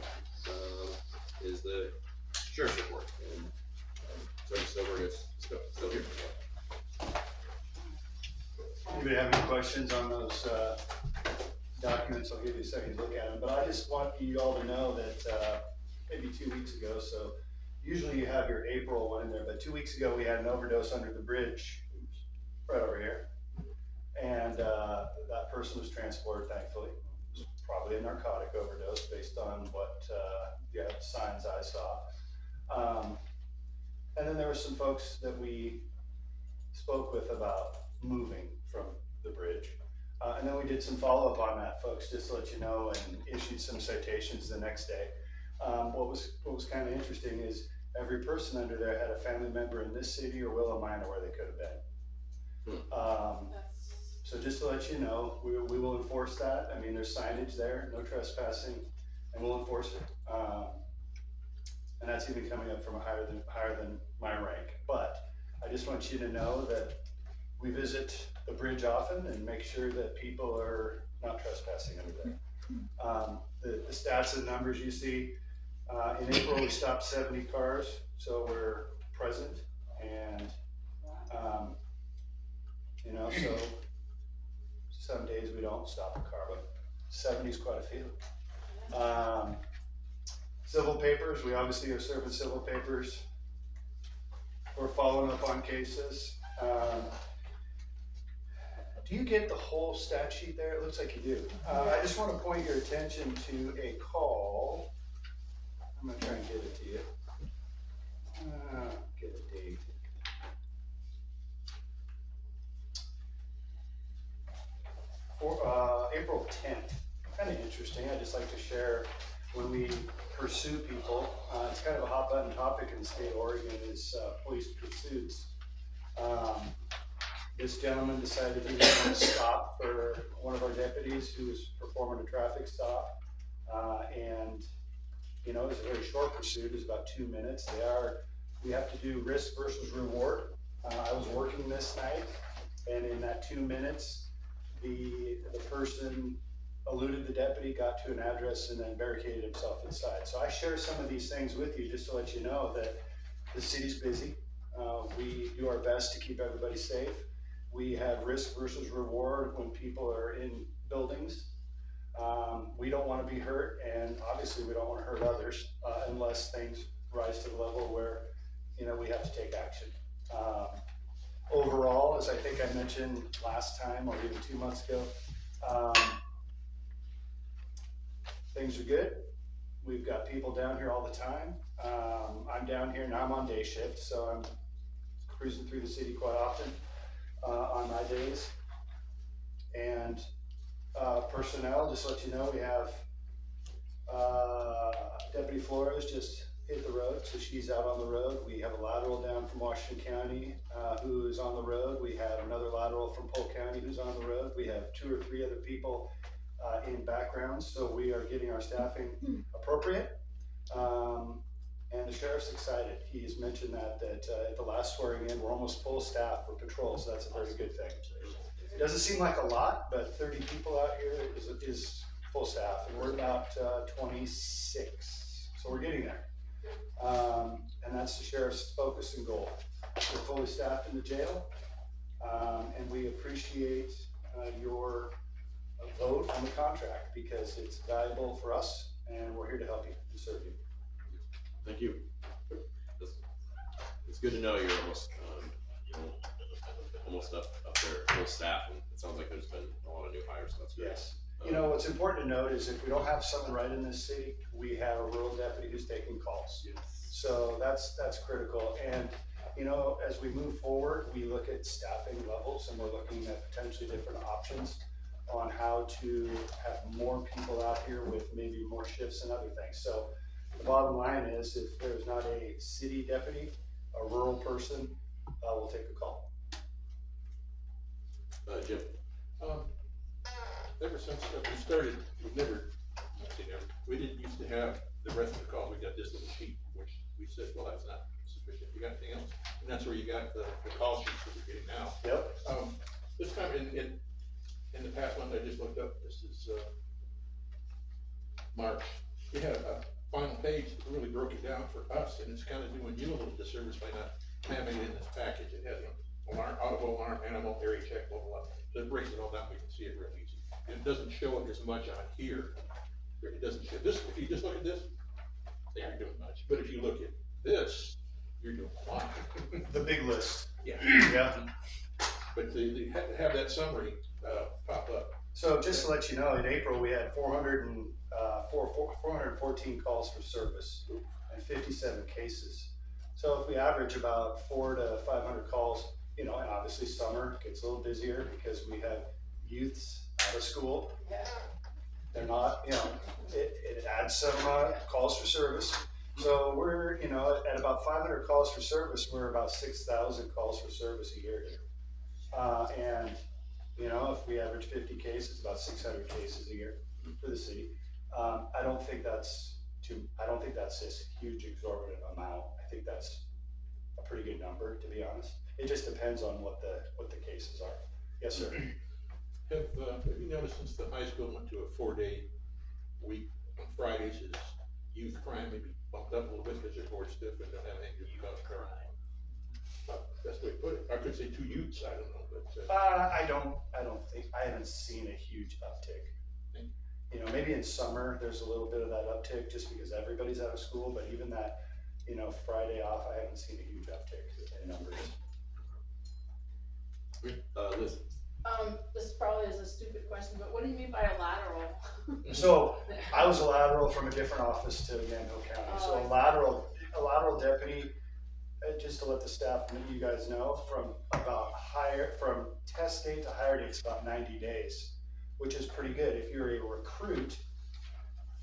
is the sheriff's report, and, Sergeant Silver is still here. Anybody have any questions on those, documents? I'll give you a second to look at them, but I just want you all to know that, maybe 2 weeks ago, so usually you have your April one in there, but 2 weeks ago, we had an overdose under the bridge, right over here. And, that person was transported, thankfully. It was probably a narcotic overdose based on what, the signs I saw. And then there were some folks that we spoke with about moving from the bridge. And then we did some follow-up on that, folks, just to let you know, and issued some citations the next day. What was kind of interesting is every person under there had a family member in this city or Willamina where they could have been. that's, So just to let you know, we will enforce that. I mean, there's signage there, no trespassing, and we'll enforce it. And that's even coming up from higher than my rank. But I just want you to know that we visit the bridge often and make sure that people are not trespassing under there. The stats and numbers you see, in April, we stopped 70 cars, so we're present. And, you know, so some days we don't stop a car, but 70 is quite a few. Civil papers, we obviously are serving civil papers. We're following up on cases. Do you get the whole stat sheet there? It looks like you do. I just want to point your attention to a call. I'm gonna try and get it to you. Get a date. For April 10th, kind of interesting. I just like to share when we pursue people. It's kind of a hot button topic in the state of Oregon is police pursuits. This gentleman decided he was going to stop for one of our deputies who was performing a traffic stop. And, you know, it was a very short pursuit. It was about 2 minutes. We have to do risk versus reward. I was working this night, and in that 2 minutes, the person eluded the deputy, got to an address, and then barricaded himself inside. So I share some of these things with you just to let you know that the city's busy. We do our best to keep everybody safe. We have risk versus reward when people are in buildings. We don't want to be hurt, and obviously we don't want to hurt others unless things rise to the level where, you know, we have to take action. Overall, as I think I mentioned last time or even 2 months ago, things are good. We've got people down here all the time. I'm down here now, I'm on day shift, so I'm cruising through the city quite often on my days. And personnel, just to let you know, we have Deputy Flores just hit the road, so she's out on the road. We have a lateral down from Washington County who is on the road. We have another lateral from Polk County who's on the road. We have 2 or 3 other people in backgrounds, so we are getting our staffing appropriate. And the sheriff's excited. He has mentioned that at the last swearing in, we're almost full staff for patrol, so that's a very good thing. It doesn't seem like a lot, but 30 people out here is full staff, and we're about 26, so we're getting there. And that's the sheriff's focus and goal. We're fully staffed in the jail, and we appreciate your vote on the contract because it's valuable for us, and we're here to help you and serve you. Thank you. It's good to know you're almost up there, full staff, and it sounds like there's been a lot of new hires, so that's great. Yes. You know, what's important to note is if we don't have someone right in this city, we have a rural deputy who's taking calls. Yes. So that's critical. And, you know, as we move forward, we look at staffing levels and we're looking at potentially different options on how to have more people out here with maybe more shifts and other things. So the bottom line is if there's not a city deputy, a rural person, will take a call. Jim? Ever since we started, we didn't used to have the rest of the call. We got this little sheet, which we said, well, that's not sufficient. You got anything else? And that's where you got the call sheets that we're getting now. Yep. This time in the past month, I just looked up, this is, March. We had a final page that really broke it down for us, and it's kind of doing you a little disservice by not having it in this package. It has alarm, audible alarm, animal, area check, blah, blah, blah. So it breaks it all down, we can see it real easy. It doesn't show it as much on here. It doesn't show this, if you just look at this, you're doing much. But if you look at this, you're doing a lot. The big list. Yeah. Yeah. But to have that summary pop up. So just to let you know, in April, we had 414 calls for service and 57 cases. So if we average about 400 to 500 calls, you know, and obviously summer gets a little busier because we have youths out of school. Yeah. They're not, you know, it adds some calls for service. So we're, you know, at about 500 calls for service, we're about 6,000 calls for service a year here. And, you know, if we average 50 cases, about 600 cases a year for the city. I don't think that's this huge exorbitant amount. I think that's a pretty good number, to be honest. It just depends on what the cases are. Yes, sir. Have you noticed since the high school went to a 4-day week on Fridays, is youth crime maybe bumped up a little bit because they're more stiff and don't have anything to do about crime? Best way to put it. I could say 2 youths, I don't know, but. I don't think, I haven't seen a huge uptick. You know, maybe in summer, there's a little bit of that uptick just because everybody's out of school, but even that, you know, Friday off, I haven't seen a huge uptick in numbers. Liz? This probably is a stupid question, but what do you mean by a lateral? So I was a lateral from a different office to Yamhill County. So a lateral deputy, just to let the staff and you guys know, from test date to hire date is about 90 days, which is pretty good. If you're a recruit,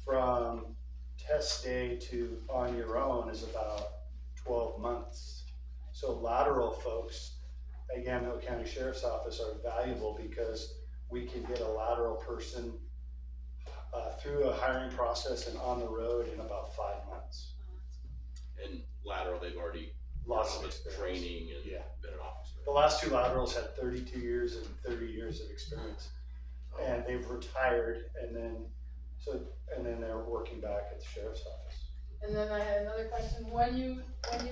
from test day to on your own is about 12 months. So lateral folks at Yamhill County Sheriff's Office are valuable because we can get a lateral person through a hiring process and on the road in about 5 months. And lateral, they've already Lots done of this experience. training and Yeah. been an officer. The last 2 laterals had 32 years and 30 years of experience. And they've retired and then they're working back at the sheriff's office. And then I had another question, when you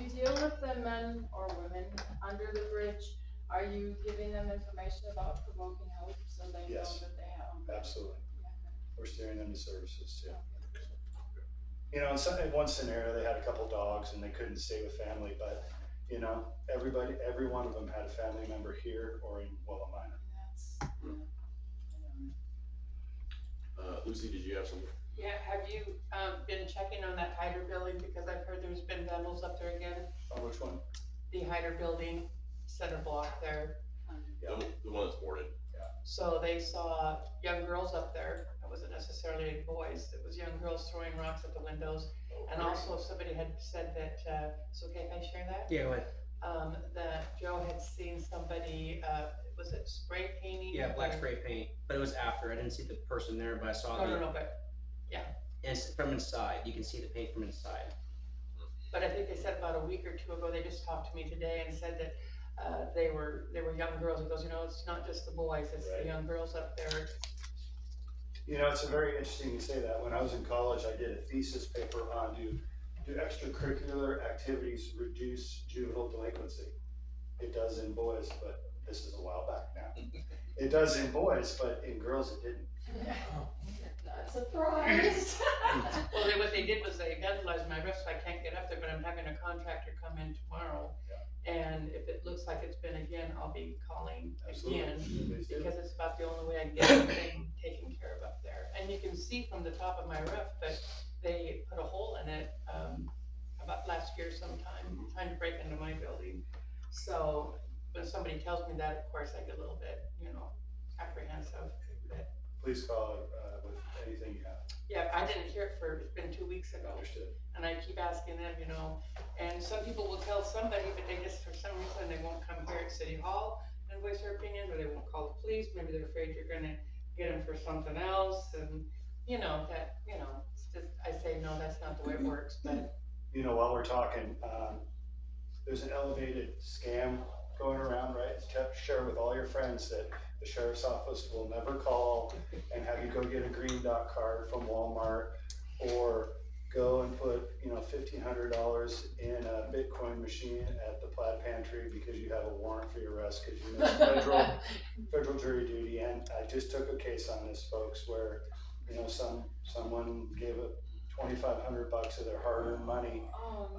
deal with the men or women under the bridge, are you giving them information about provoking hope so they know Yes. that they have? Absolutely. We're steering them to services too. You know, in one scenario, they had a couple dogs and they couldn't stay with family, but you know, everybody, every one of them had a family member here or in Willow Minor. That's, Lucy, did you have something? Yeah, have you, been checking on that Hyder building, because I've heard there's been vandals up there again? Oh, which one? The Hyder building, center block there. The one that's boarded. So they saw young girls up there, it wasn't necessarily boys, it was young girls throwing rocks at the windows. And also somebody had said that, it's okay if I share that? Yeah, what? That Joe had seen somebody, was it spray painting? Yeah, black spray paint, but it was after, I didn't see the person there, but I saw No, but, and it's from inside, you can see the paint from inside. but I think they said about a week or two ago, they just talked to me today and said that, they were young girls. He goes, you know, it's not just the boys, it's the young girls up there. You know, it's a very interesting you say that. When I was in college, I did a thesis paper on do extracurricular activities reduce juvenile delinquency? It does in boys, but this is a while back now. It does in boys, but in girls it didn't. not surprised. Well, what they did was they vandalized my roof, so I can't get up there, but I'm having a contractor come in tomorrow. And if it looks like it's been again, I'll be calling again, Please do. because it's about the only way I can get everything taken care of up there. And you can see from the top of my roof, but they put a hole in it, about last year sometime, trying to break into my building. So when somebody tells me that, of course, I get a little bit, you know, apprehensive. But Please call with anything you have. yeah, I didn't hear it it's been 2 weeks ago. Understood. And I keep asking them, you know, and some people will tell somebody, but they just, for some reason, they won't come here at City Hall and voice their opinion, or they won't call the police, maybe they're afraid you're gonna get them for something else, and, you know, that, you know, it's just, I say, no, that's not the way it works, but. You know, while we're talking, there's an elevated scam going around, right? Share with all your friends that the sheriff's office will never call and have you go get a green dot card from Walmart, or go and put, you know, $1,500 in a Bitcoin machine at the Plaid Pantry because you have a warrant for your arrest because you missed federal jury duty. And I just took a case on this, folks, where, you know, someone gave a $2,500 of their hard-earned money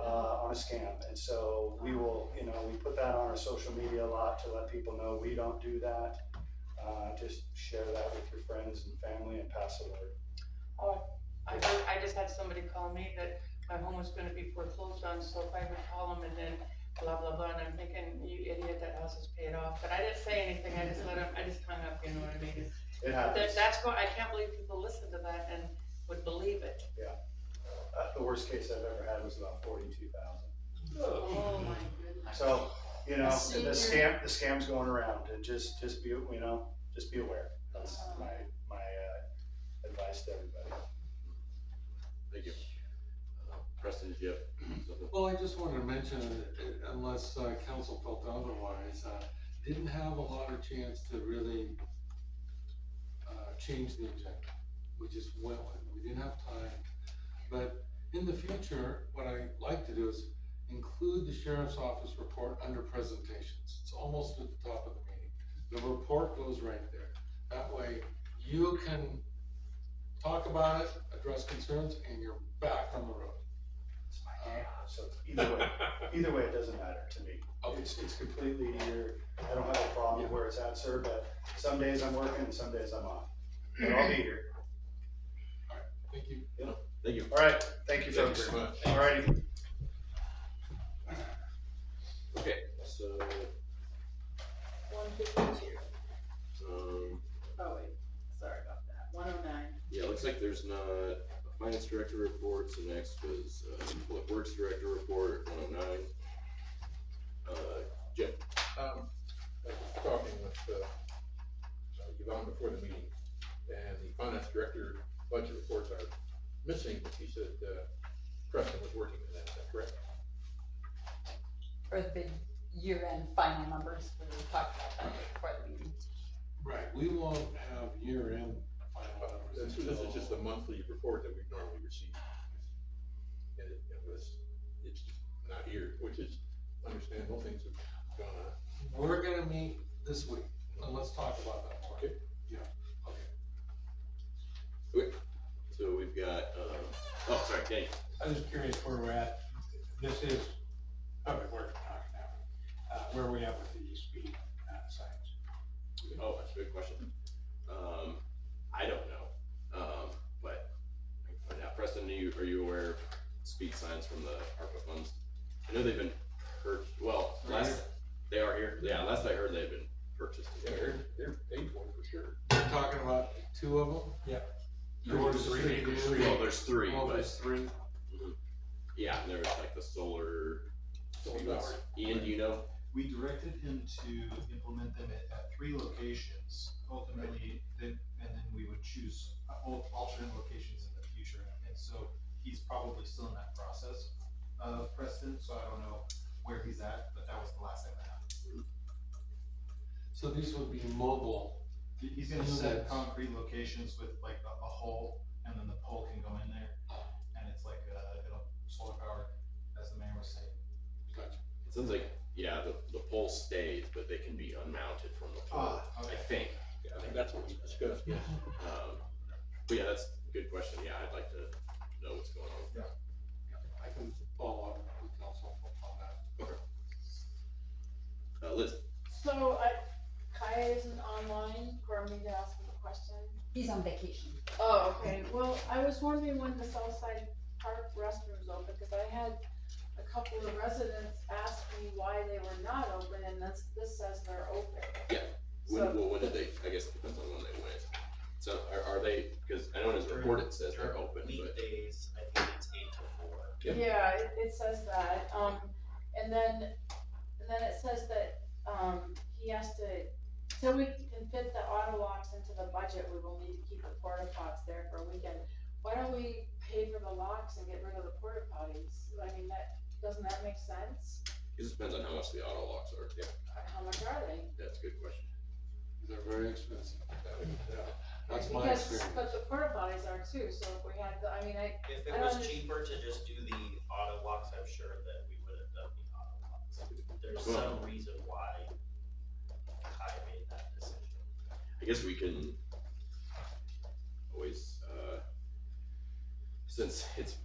on a scam. And so we will, you know, we put that on our social media a lot to let people know we don't do that. Just share that with your friends and family and pass the word. Oh, I just had somebody call me that my home was gonna be foreclosed on, so if I would call them and then blah, blah, blah, and I'm thinking, you idiot, that house is paid off, but I didn't say anything, I just hung up, you know what I mean? It happens. I can't believe people listen to that and would believe it. The worst case I've ever had was about 42,000. Oh my goodness. So, you know, Senior- the scam's going around, and just be, you know, just be aware. That's my advice to everybody. Thank you. Preston, did you have something? Well, I just wanted to mention, unless council felt otherwise, didn't have a lot of chance to really change the agenda. We just went with it. We didn't have time. But in the future, what I like to do is include the sheriff's office report under presentations. It's almost at the top of the meeting. The report goes right there. That way you can talk about it, address concerns, and you're back on the road. So either way, it doesn't matter to me. Okay. It's completely I don't have a problem with where it's at, sir, but some days I'm working and some days I'm off. But I'll be here. Thank you. Thank you. All right, thank you, Thank you folks. very much. All righty. Okay, so, 152. um, Oh wait, sorry about that. 109. yeah, looks like there's not a finance director report, so next was, public works director report, 109. Jim? I was talking with Yvonne before the meeting, and the finance director budget reports are missing, but she said Preston was working on that, is that correct? For the big year-end final numbers, we talked about that before the meeting. Right, we won't have year-end final numbers. This is just a monthly report that we normally receive. And it, you know, it's not here, which is understandable, things have gone on. We're gonna meet this week, and let's talk about that. Okay. Yeah, okay. Okay, so we've got, oh, sorry, Danny. I was curious where we're at. This is public works we're talking now, speed signs from the ARPA funds. I know they've been they are here, yeah, last I heard they've been purchased. Yeah, they're paid for sure. You're talking about two of them? Or Three. three. Well, there's three, Oh, but, there's three. yeah, and there was like the solar. Solar. Ian, do you know? We directed him to implement them at 3 locations, ultimately, and then we would choose alternate locations in the future. And so he's probably still in that process of Preston, so I don't know where he's at, but that was the last thing that happened. So these would be mobile. He's gonna move Sets. at concrete locations with like a hole, and then the pole can go in there, and it's like, it'll solar powered, as the mayor was saying. Gotcha. It sounds like, yeah, the pole stays, but they can be unmounted from the pole, Okay. I think. Yeah, I think that's what we discussed, yes. But yeah, that's a good question, yeah, I'd like to know what's going on. I can follow up with council on that. Okay. Liz? So Kai isn't online for me to ask him a question. He's on vacation. Oh, okay, well, I was wondering when the Southside Park restrooms open, cause I had a couple of residents ask me why they were not open, and this says they're open. Yeah. So- When did they, I guess it depends on when they went. So are they, cause I know in his report it says they're open, but. Weekdays, I think it's 8 to 4. Yep. Yeah, it says that, and then it says that, he has to, till we can fit the auto locks into the budget, we will need to keep the porta pots there for a weekend. Why don't we pay for the locks and get rid of the porta potties? I mean, doesn't that make sense? It just depends on how much the auto locks are, yeah, How much are they? that's a good question. They're very expensive. Yeah. That's my Because- experience. But the porta potties are too, so if we had the, I mean, If I it don't was under- cheaper to just do the auto locks, I'm sure that we would have done the auto locks. There's Well- some reason why Kai made that decision. I guess we can always, since it's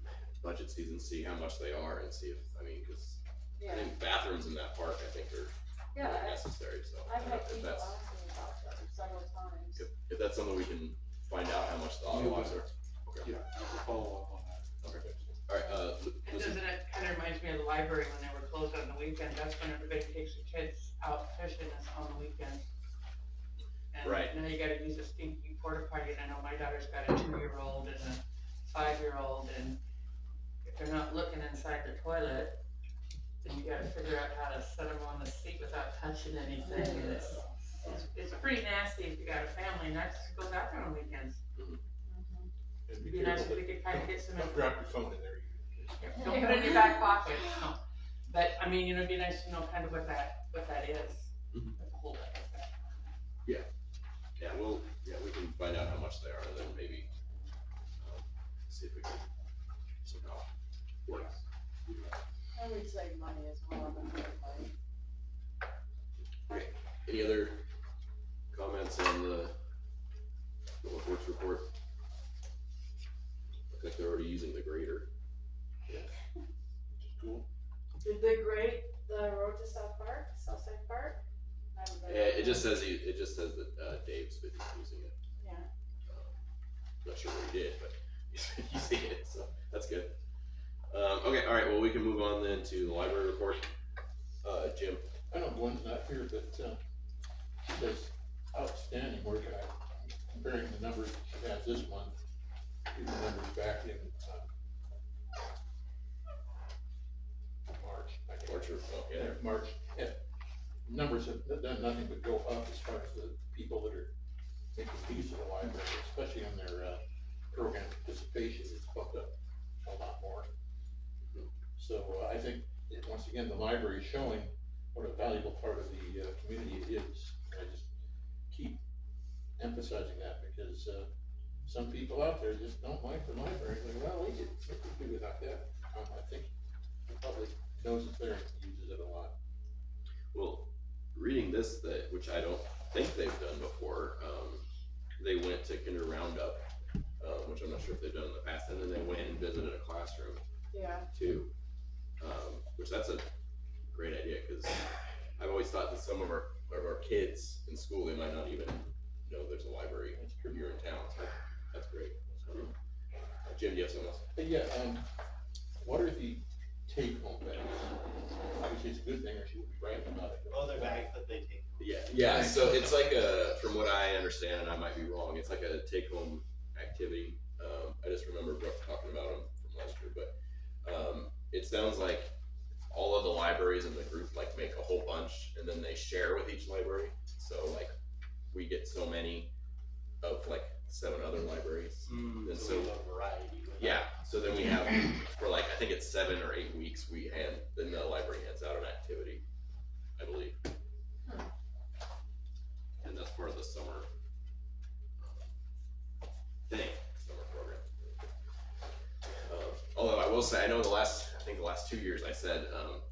budget season, see how much they are and see if, I mean, cause I yeah, think bathrooms in that park, I think are yeah, really necessary, so. I I've don't know had if people that's, ask me about them several times. if that's something we can find out how much the auto locks are. Okay, Yeah, I can follow up on that. okay, alright, And listen, doesn't it kinda reminds me of the library when they were closed on the weekend, that's when everybody takes the kids out fishing is on the weekend. Right. And now you gotta use a stinky porta potty, and I know my daughter's got a 2-year-old and a 5-year-old, and if they're not looking inside the toilet, then you gotta figure out how to set them on the seat without touching anything, and it's pretty nasty if you got a family, not just goes out there on weekends. And It'd be be nice careful if we could kinda get some. don't drop your phone in there. Don't put it in your back pocket, no. But, I mean, it'd be nice to know kind of what that is. Mhm. What the holdup is there. yeah, we can find out how much they are and then maybe, see if we can somehow work. And we'd save money as well on the porta potty. Okay, any other comments on the public works report? Look like they're already using the grader. Cool. Did they grade the road to Southside Park? I haven't been Yeah, out it just there. says that, Dave's been using it. Yeah. Not sure what he did, but he's been using it, so that's good. Okay, alright, well, we can move on then to the library report. Jim, I know Gwen's not here, but, she does outstanding work. I'm comparing the numbers she has this month to the numbers back in, March. I think. March or, oh, yeah, Yeah, March, yeah. Numbers have done nothing but go up as far as the people that are making use of the library, especially on their, program participation, it's bumped up a lot more. So, I think, once again, the library is showing what a valuable part of the, community it is. I just keep emphasizing that because, some people out there just don't like the library, like, well, we could do without that. I think the public knows it's there and uses it a lot. well, reading this, which I don't think they've done before, they went to Kinder Roundup, which I'm not sure if they've done in the past, and then they went and visited a classroom Yeah, too. Which that's a great idea, cause I've always thought that some of our kids in school, they might not even know there's a library here in town, so that's great. Jim, do you have something else? But yeah, what are the take-home bags? Obviously, it's a good thing, or she would be bragging about it. Oh, they're bags that they take. Yeah, so it's like from what I understand, and I might be wrong, it's like a take-home activity. I just remember Brooke talking about them from last year, but, it sounds like all of the libraries in the group like make a whole bunch and then they share with each library. So like, we get so many of like 7 other libraries. And So so, we have a variety. with that. yeah, so then we have, for like, I think it's 7 or 8 weeks, then the library hands out an activity, I believe. And that's part of the summer thing, summer program. Although I will say, I know the last 2 years I said,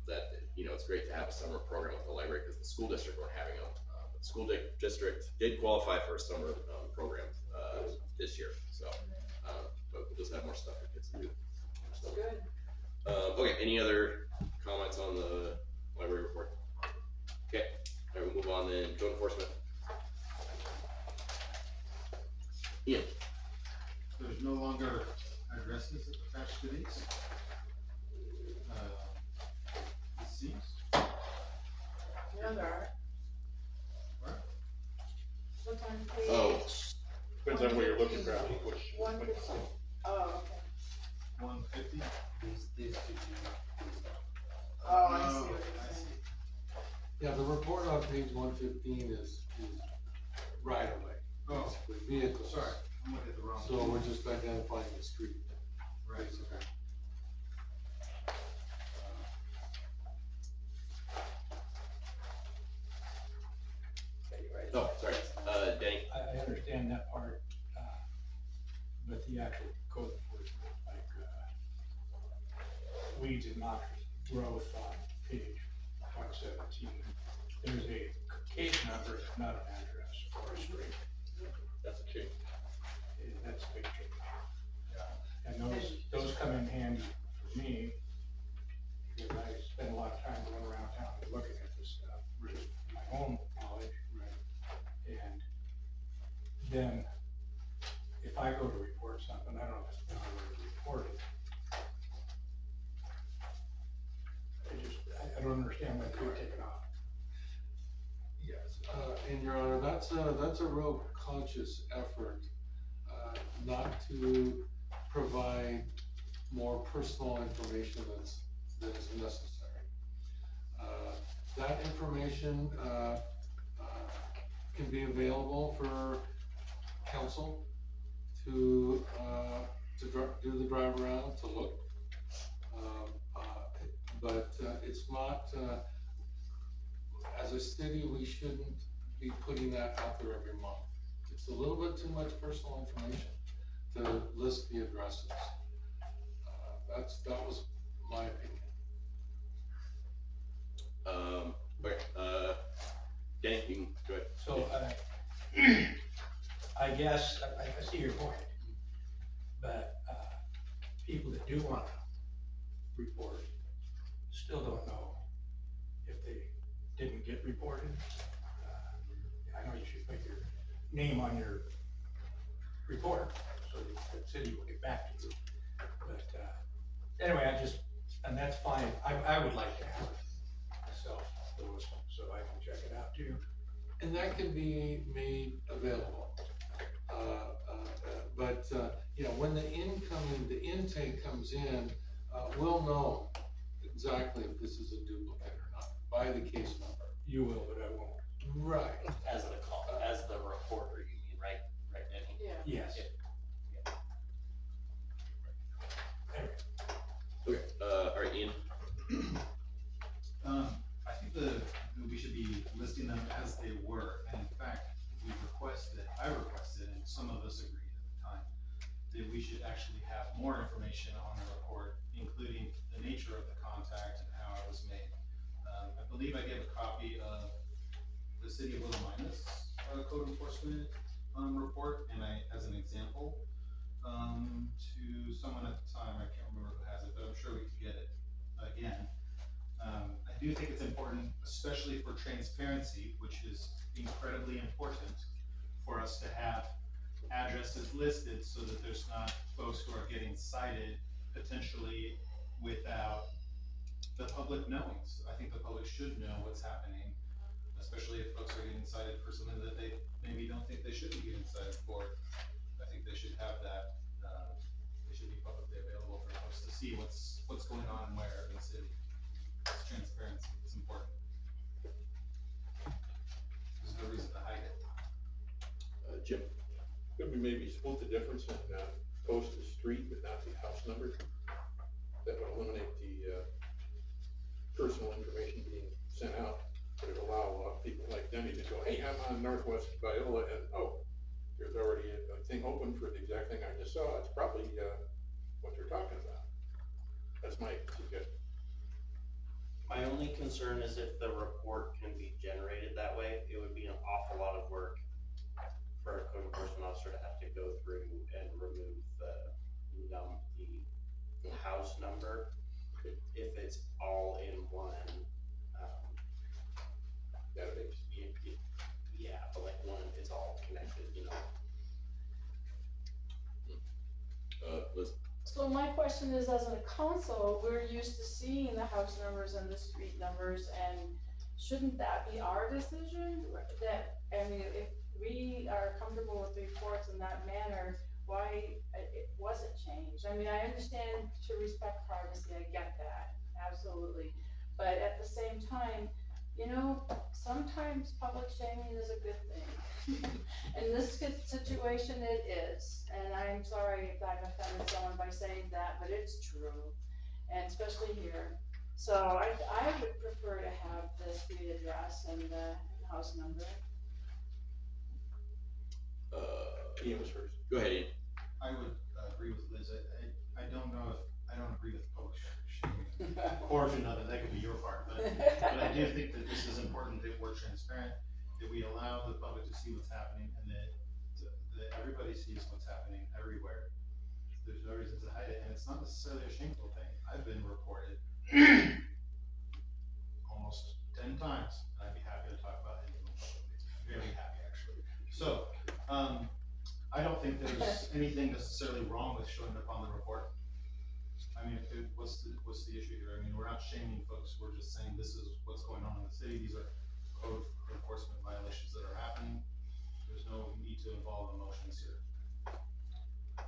that, it's great to have a summer program with the library because the school district weren't having them. But the school district did qualify for a summer, program, this year, so, but we'll just have more stuff for kids to do. So, Good. okay, any other comments on the library report? Okay, all right, we'll move on then, code enforcement. Ian? There's no longer addresses attached to these. It seems. Yeah, there are. Where? What's on page? Oh. Depends on where you're looking, probably, which. 150. Oh, okay. 150? These two. Oh, I see what you're I saying. see. Yeah, the report on page 115 is right away, Oh, basically, vehicles. sorry, I'm looking at the wrong. So we're just identifying the street, Right, basically. okay. Oh, sorry, Danny? I understand that part, but the actual code enforcement, like, weeds and noxious growth on page 117, there's a case number, not an address or a street. That's a change. That's a big change. And those come in handy for me, because I spend a lot of time going around town and looking at this stuff, really, for my own knowledge. And then, if I go to report something, I don't know if it's where to report it. I don't understand why they would take it off. Yes, and Your Honor, that's a real conscious effort, not to provide more personal information that is necessary. That information, can be available for council to do the drive around, to look. But it's not, as a city, we shouldn't be putting that out there every month. It's a little bit too much personal information to list the addresses. That was my opinion. Okay, Danny, you can go ahead. So, I guess, I see your point, but, people that do wanna report still don't know if they didn't get reported. I know you should put your name on your report, so the city will get back to you. But, anyway, and that's fine, I would like to have it myself, so I can check it out too. And that can be made available. But, when the intake comes in, we'll know exactly if this is a duplicate or not, by the case number. You will, but I won't. Right. As the reporter, you mean, right, Danny? Yeah. Yes. Okay, all right, Ian? I think that we should be listing them as they were, and in fact, I requested, and some of us agreed at the time, that we should actually have more information on the report, including the nature of the contact and how it was made. I believe I gave a copy of the city of Willamina's code enforcement report, and as an example, to someone at the time, I can't remember who has it, but I'm sure we could get it again. I do think it's important, especially for transparency, which is incredibly important for us to have addresses listed so that there's not folks who are getting cited potentially without the public knowing. So I think the public should know what's happening, especially if folks are getting cited for something that they maybe don't think they should be getting cited for. I think they should have that, they should be publicly available for folks to see what's going on and where in the city. It's transparency, it's important. There's no reason to hide it. Jim? Could we maybe split the difference and, post the street but not the house number? That would eliminate the, personal information being sent out. But it'd allow, people like Denny to go, hey, I'm on Northwest Viola, and, oh, there's already a thing open for the exact thing I just saw. It's probably, what they're talking about. That's my suggestion. My only concern is if the report can be generated that way, it would be an awful lot of work for a code enforcement officer to have to go through and remove the house number. If it's all in one, Database. yeah, but like one, it's all connected, you know? Liz? So my question is, as a council, we're used to seeing the house numbers and the street numbers, and shouldn't that be our decision? That, I mean, if we are comfortable with the reports in that manner, why it wasn't changed? I mean, I understand to respect privacy, I get that, absolutely. But at the same time, you know, sometimes public shaming is a good thing. In this situation, it is, and I'm sorry if I've offended someone by saying that, but it's true, and especially here. So I would prefer to have the street address and the house number. Ian was first. Go ahead, Ian. I would agree with Liz. I don't know if, I don't agree with public shaming portion of it, that could be your part, but I do think that this is important, that we're transparent, that we allow the public to see what's happening, and that everybody sees what's happening everywhere. There's no reason to hide it, and it's not necessarily a shameful thing. I've been reported almost 10 times, and I'd be happy to talk about any of them publicly. Very happy, actually. So, I don't think there's anything necessarily wrong with showing up on the report. I mean, what's the issue here? I mean, we're not shaming folks, we're just saying this is what's going on in the city, these are code enforcement violations that are happening. There's no need to involve emotions here.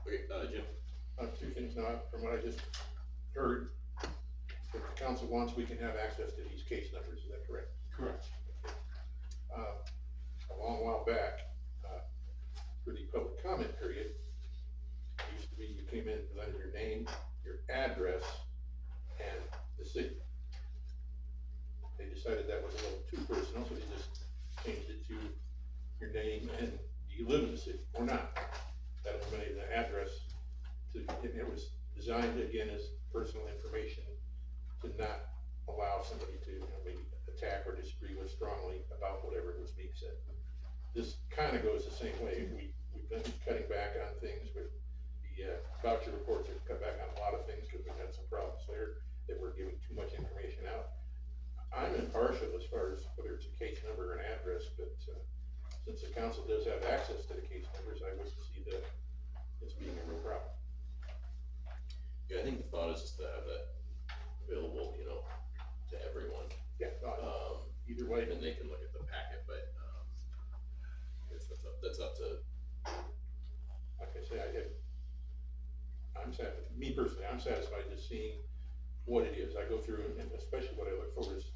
Okay, Jim? Two things now, from what I just heard, if the council wants, we can have access to these case numbers, is that correct? Correct. A long while back, for the public comment period, it used to be you came in with under your name, your address, and the city. They decided that was a little too personal, so they just changed it to your name and do you live in the city or not. That eliminated the address to, and it was designed again as personal information to not allow somebody to, you know, maybe attack or disagree with strongly about whatever was being said. This kind of goes the same way. We've been cutting back on things with the voucher reports. Have cut back on a lot of things because we've had some problems there that we're giving too much information out. I'm impartial as far as whether it's a case number or an address, but since the council does have access to the case numbers, I wouldn't see that as being a real problem. Yeah, I think the thought is just to have that available, you know, to everyone. Yeah, either way. And they can look at the packet, but, I guess that's up to. Like I say, me personally, I'm satisfied just seeing what it is. I go through, and especially what I look for is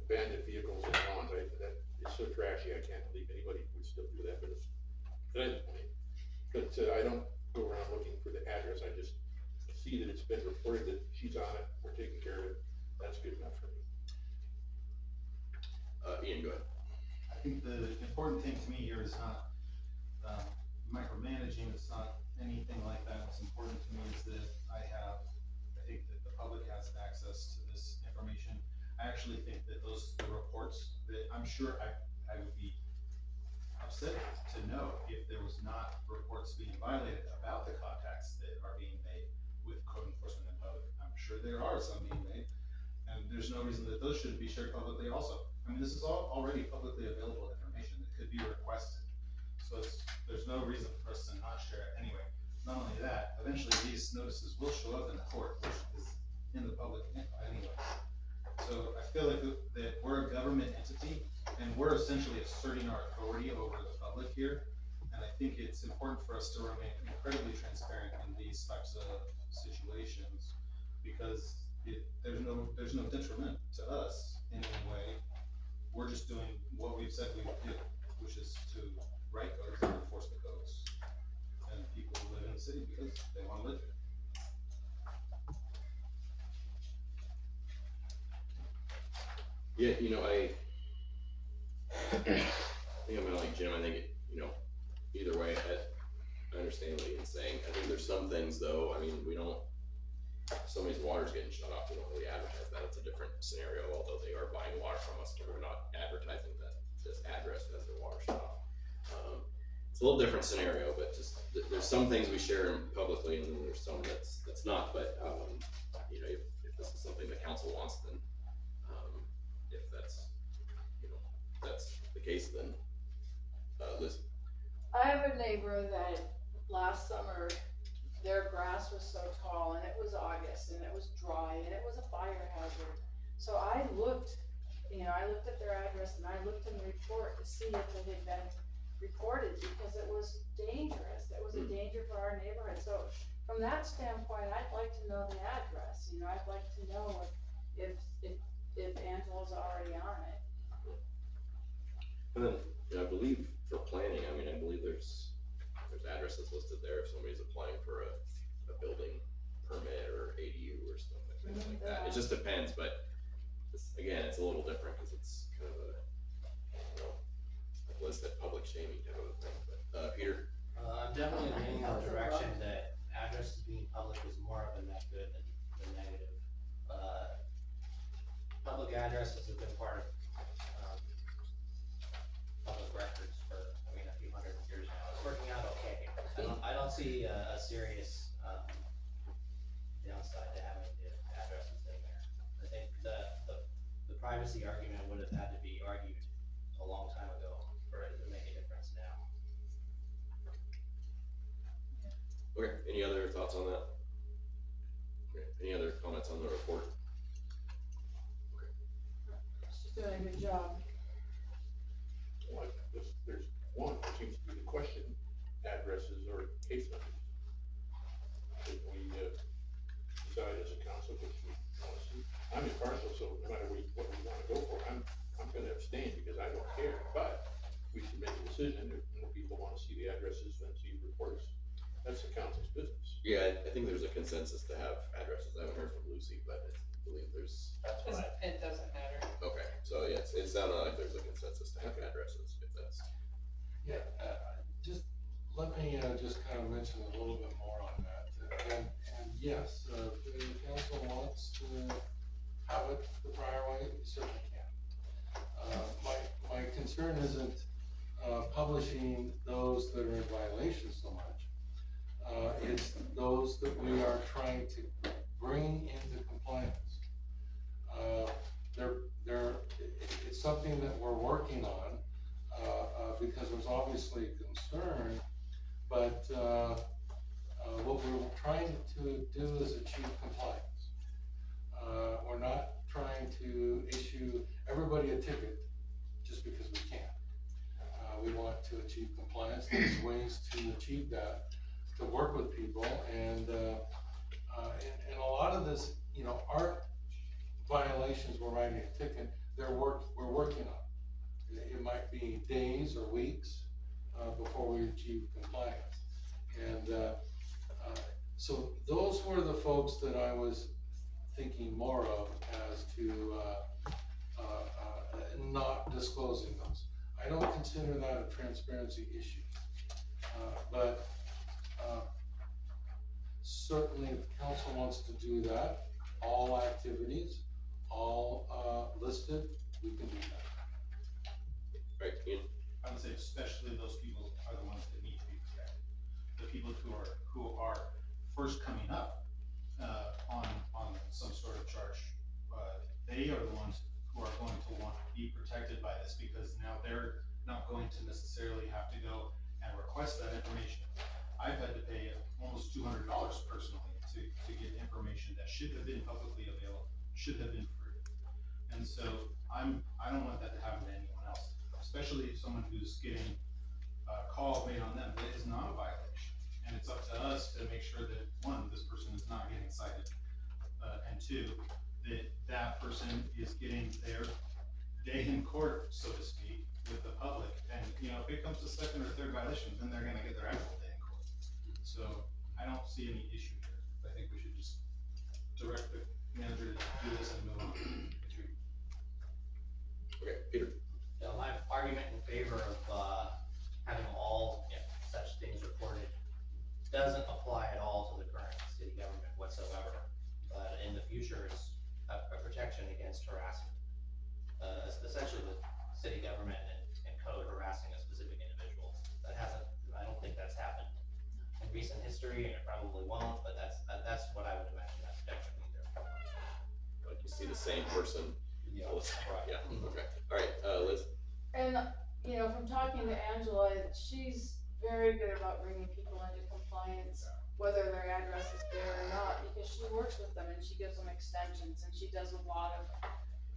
abandoned vehicles and lawns. That is so trashy, I can't believe anybody would still do that, but it's, but I don't go around looking for the address. I just see that it's been reported that she's on it, we're taking care of it. That's good enough for me. Ian, go ahead. I think the important thing to me here is not micromanaging, it's not anything like that. What's important to me is that I think that the public has access to this information. I actually think that the reports, that I'm sure I would be upset to know if there was not reports being violated about the contacts that are being made with code enforcement and public. I'm sure there are some being made, and there's no reason that those shouldn't be shared publicly also. I mean, this is all already publicly available information that could be requested. So there's no reason for us to not share it anyway. Not only that, eventually these notices will show up in the court, which is in the public anyway. So I feel like that we're a government entity, and we're essentially asserting our authority over the public here. And I think it's important for us to remain incredibly transparent in these types of situations, because there's no detriment to us in any way. We're just doing what we've said we would do, which is to write codes and enforce the codes. And people who live in the city because they wanna live here. Yeah, I think I'm like Jim. I think either way, I understand what Ian's saying. I think there's some things though. I mean, we don't. If somebody's water's getting shut off, we don't really advertise that. It's a different scenario. Although they are buying water from us, but we're not advertising that this address has their water shut off. It's a little different scenario, but just there's some things we share publicly, and then there's some that's not. But if this is something the council wants, then if that's the case, then Liz. I have a neighbor that last summer, their grass was so tall, and it was August, and it was dry, and it was a fire hazard. So I looked at their address, and I looked in the report to see if it had been reported, because it was dangerous. It was a danger for our neighborhood. So from that standpoint, I'd like to know the address. I'd like to know if Angela's already on it. And then I believe for planning, I believe there's addresses listed there if somebody's applying for a building permit or ADU or something like that. It just depends, but again, it's a little different because it's kind of a listed public shaming type of a thing. But Peter? I'm definitely leaning in the direction that addresses being public is more of a net good than negative. Public addresses have been part of public records for, a few hundred years now. It's working out okay. I don't see a serious downside to having the addresses in there. I think the privacy argument would have had to be argued a long time ago for it to make a difference now. Okay, any other thoughts on that? Okay, any other comments on the report? She's doing a good job. Well, there's one, that seems to be the question, addresses or case numbers. If we decide as a council which we want to see, I'm impartial, so no matter what we want to go for, I'm gonna abstain because I don't care, but we should make a decision if more people want to see the addresses than see reports. That's the council's business. Yeah, I think there's a consensus to have addresses. I haven't heard from Lucy, but I believe there's. That's what it doesn't matter. Okay, so yeah, it sounded like there's a consensus to have addresses, if that's. Yeah, just let me just kind of mention a little bit more on that. And yes, if the council wants to have it the prior way, we certainly can. My concern isn't publishing those that are in violation so much. It's those that we are trying to bring into compliance. It's something that we're working on, because there's obviously concern, but what we're trying to do is achieve compliance. We're not trying to issue everybody a ticket just because we can. We want to achieve compliance. There's ways to achieve that, to work with people, and a lot of this, aren't violations we're writing a ticket, we're working on. It might be days or weeks before we achieve compliance. And so those were the folks that I was thinking more of as to not disclosing those. I don't consider that a transparency issue. But certainly if the council wants to do that, all activities, all listed, we can do that. Right, Ian? I would say especially those people are the ones that need to be protected. The people who are first coming up on some sort of charge, they are the ones who are going to want to be protected by this, because now they're not going to necessarily have to go and request that information. I've had to pay almost $200 personally to get information that should have been publicly should have been free. And so I don't want that to happen to anyone else, especially if someone who's getting a call made on them that is not a violation. And it's up to us to make sure that, one, this person is not getting cited, and two, that that person is getting their day in court, so to speak, with the public. And, you know, if it comes to second or third violation, then they're gonna get their actual day in court. So I don't see any issue here. I think we should just direct the manager to do this and move on. Okay, Peter? You know, my argument in favor of, having all such things recorded doesn't apply at all to the current city government whatsoever. But in the future, it's a protection against harassment. Essentially the city government and code harassing a specific individual. That hasn't, I don't think that's happened in recent history, and it probably won't, but that's what I would imagine that's definitely there. Like you see the same person all the time, Right. yeah, okay, alright, Liz? And, you know, from talking to Angela, she's very good about bringing people into compliance, whether their address is there or not, because she works with them and she gives them extensions and she does a lot of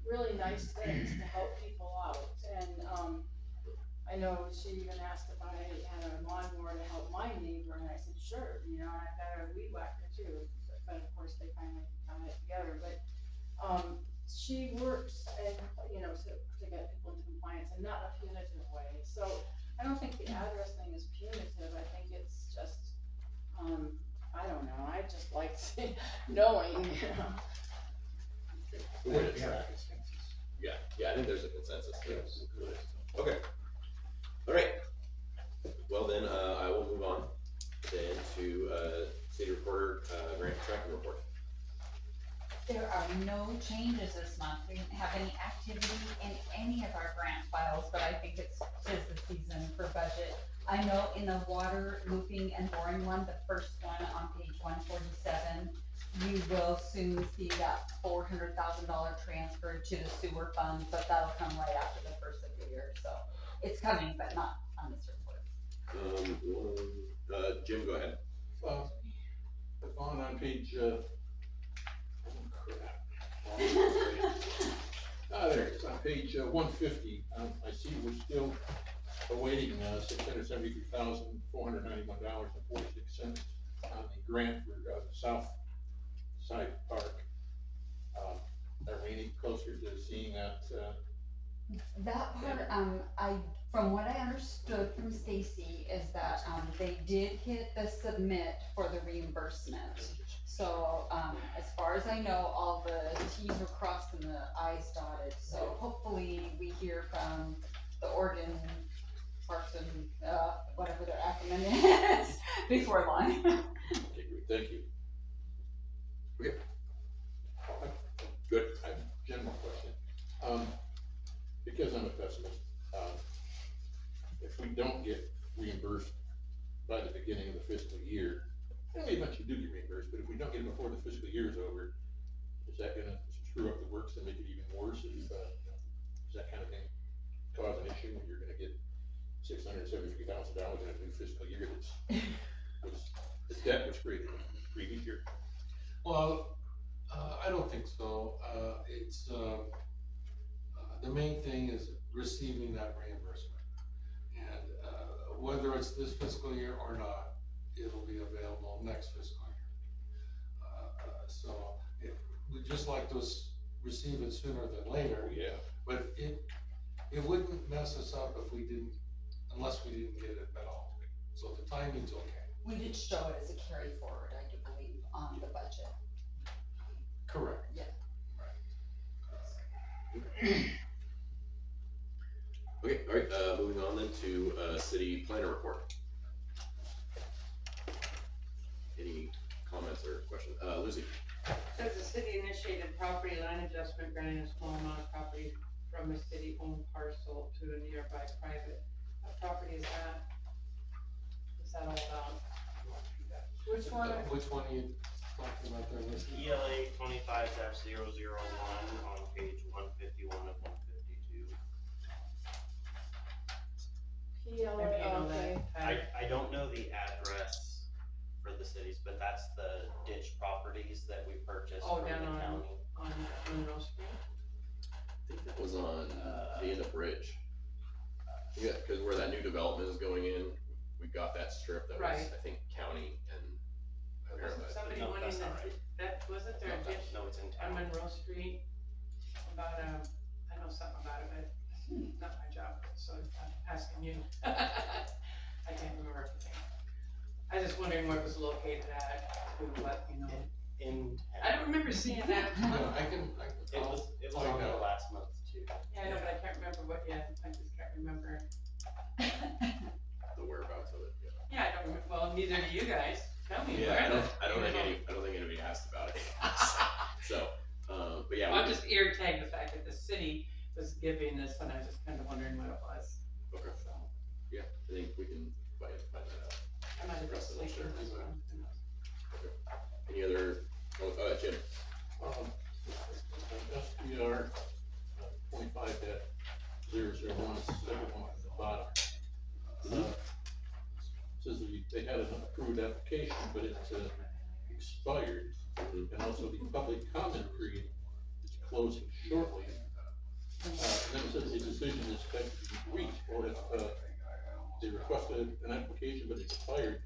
really nice things to help people out. And, I know she even asked if I had a lawnmower to help my neighbor, and I said, sure, you know, I've got a weed whacker too, but of course they finally got it together, but, she works and, you know, to get people into compliance and not in a punitive way. So I don't think the address thing is punitive. I think it's just, I don't know. I just like knowing, you know. Yeah, I think there's a consensus there. Okay. Alright. Well then, I will move on then to, city reporter, grant tracking report. There are no changes this month. We didn't have any activity in any of our grant files, but I think it's 'tis the season for budget. I know in the water looping and boring one, the first one on page 147, you will soon see that $400,000 transferred to the sewer fund, but that'll come right after the first of the year, so it's coming, but not on this report. Jim, go ahead. On page, there it is, on page 150, I see we're still awaiting $673,491.46 on the grant for the South Side Park. Are we any closer to seeing that? That part, from what I understood from Stacy is that, they did hit the submit for the reimbursement. So, as far as I know, all the T's were crossed and the I's dotted, so hopefully we hear from the Oregon Parks and, whatever their acronym is, before long. Okay, great, thank you. Okay. Good. I have a general question. Because I'm a pessimist, if we don't get reimbursed by the beginning of the fiscal year, and we eventually do get reimbursed, but if we don't get it before the fiscal year is over, is that gonna screw up the works and make it even worse? Is that kind of thing cause an issue when you're gonna get $673,000 in a new fiscal year that's, the debt was created the previous year? Well, I don't think so. It's, the main thing is receiving that reimbursement. And, whether it's this fiscal year or not, it'll be available next fiscal year. So, we'd just like to receive it sooner than later. Yeah. But it wouldn't mess us up if we didn't, unless we didn't get it at all. So the timing's okay. We did show it as a carry forward, I do believe, on the budget. Correct. Yeah. Okay, alright, moving on then to, city planner report. Any comments or questions? Lucy? Says the city initiated property line adjustment granting a small amount of property from a city-owned parcel to a nearby private. What property is that? What's that all about? Which one? Which one are you talking about there, Lucy? ELA 25-001 on page 151 of 152. PLA, Maybe you know okay. that. I don't know the address for of the cities, but that's the ditch properties that we purchased Oh, from the down county. on Monroe Street. I think that was on the end of bridge. Yeah, cause where that new development is going in, we got that strip that was, Right. I think, county and. Wasn't somebody No, wanting that's not that, right. that, wasn't there a ditch No, it's in on town. Monroe Street about, I know something about it, but not my job, so I'm asking you. I can't remember everything. I was just wondering where it was located at, who, what, you know. In I town. don't remember seeing that. Yeah, I can, It was on find there out. last month too. Yeah, I know, but I can't remember what yet, I just can't remember. The whereabouts of it, yeah. Yeah, I don't remember, well, neither do you guys, tell me Yeah, where. I don't think anybody asked about it. So, but yeah. I'm just irritated the fact that the city was giving this, and I was just kind of wondering what it was. Okay, So, yeah, I think we can find that out. I might have been Preston will sleeping, share. so, who knows. Any other, Jim? SPR 25-001, second one at the bottom. Says that they had an approved application, but it's expired. Mhm. And also the public comment period is closing shortly. And then it says a decision is expected to be reached. Well, if they requested an application but it expired,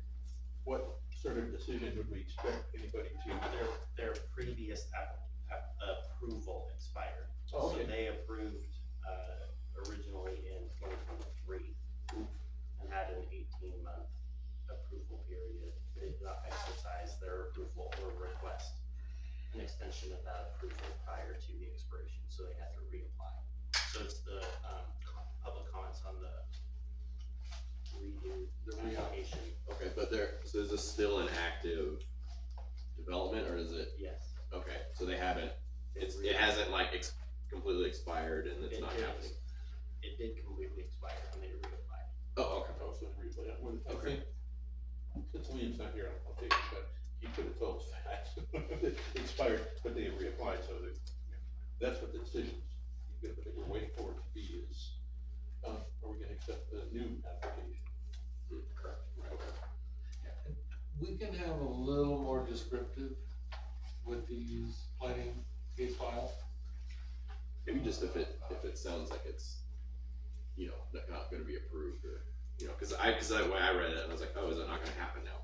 what sort of decision would we expect anybody to? Their previous approval expired. Oh, So okay. they approved, originally in 2023 and had an 18-month approval period. They did not exercise their approval or request an extension of that approval prior to the expiration, so they had to reapply. So it's the, public comments on the application. Okay, but so is this still an active development, or is it, Yes. okay, so they haven't, it hasn't like completely expired and it's It not did. happening? It did completely expire and they reapplied. Oh, okay. Also, I Okay. think, since Liam's not here, I'll take it, but he could have told us that. It expired, but they reapplied, so that's what the decisions, that we're waiting for it to be is, are we gonna accept the new application? Correct, okay. We can have a little more descriptive with these planning case files. Maybe just if it sounds like it's, you know, not gonna be approved, or, you know, cause when I read it, I was like, oh, is it not gonna happen now?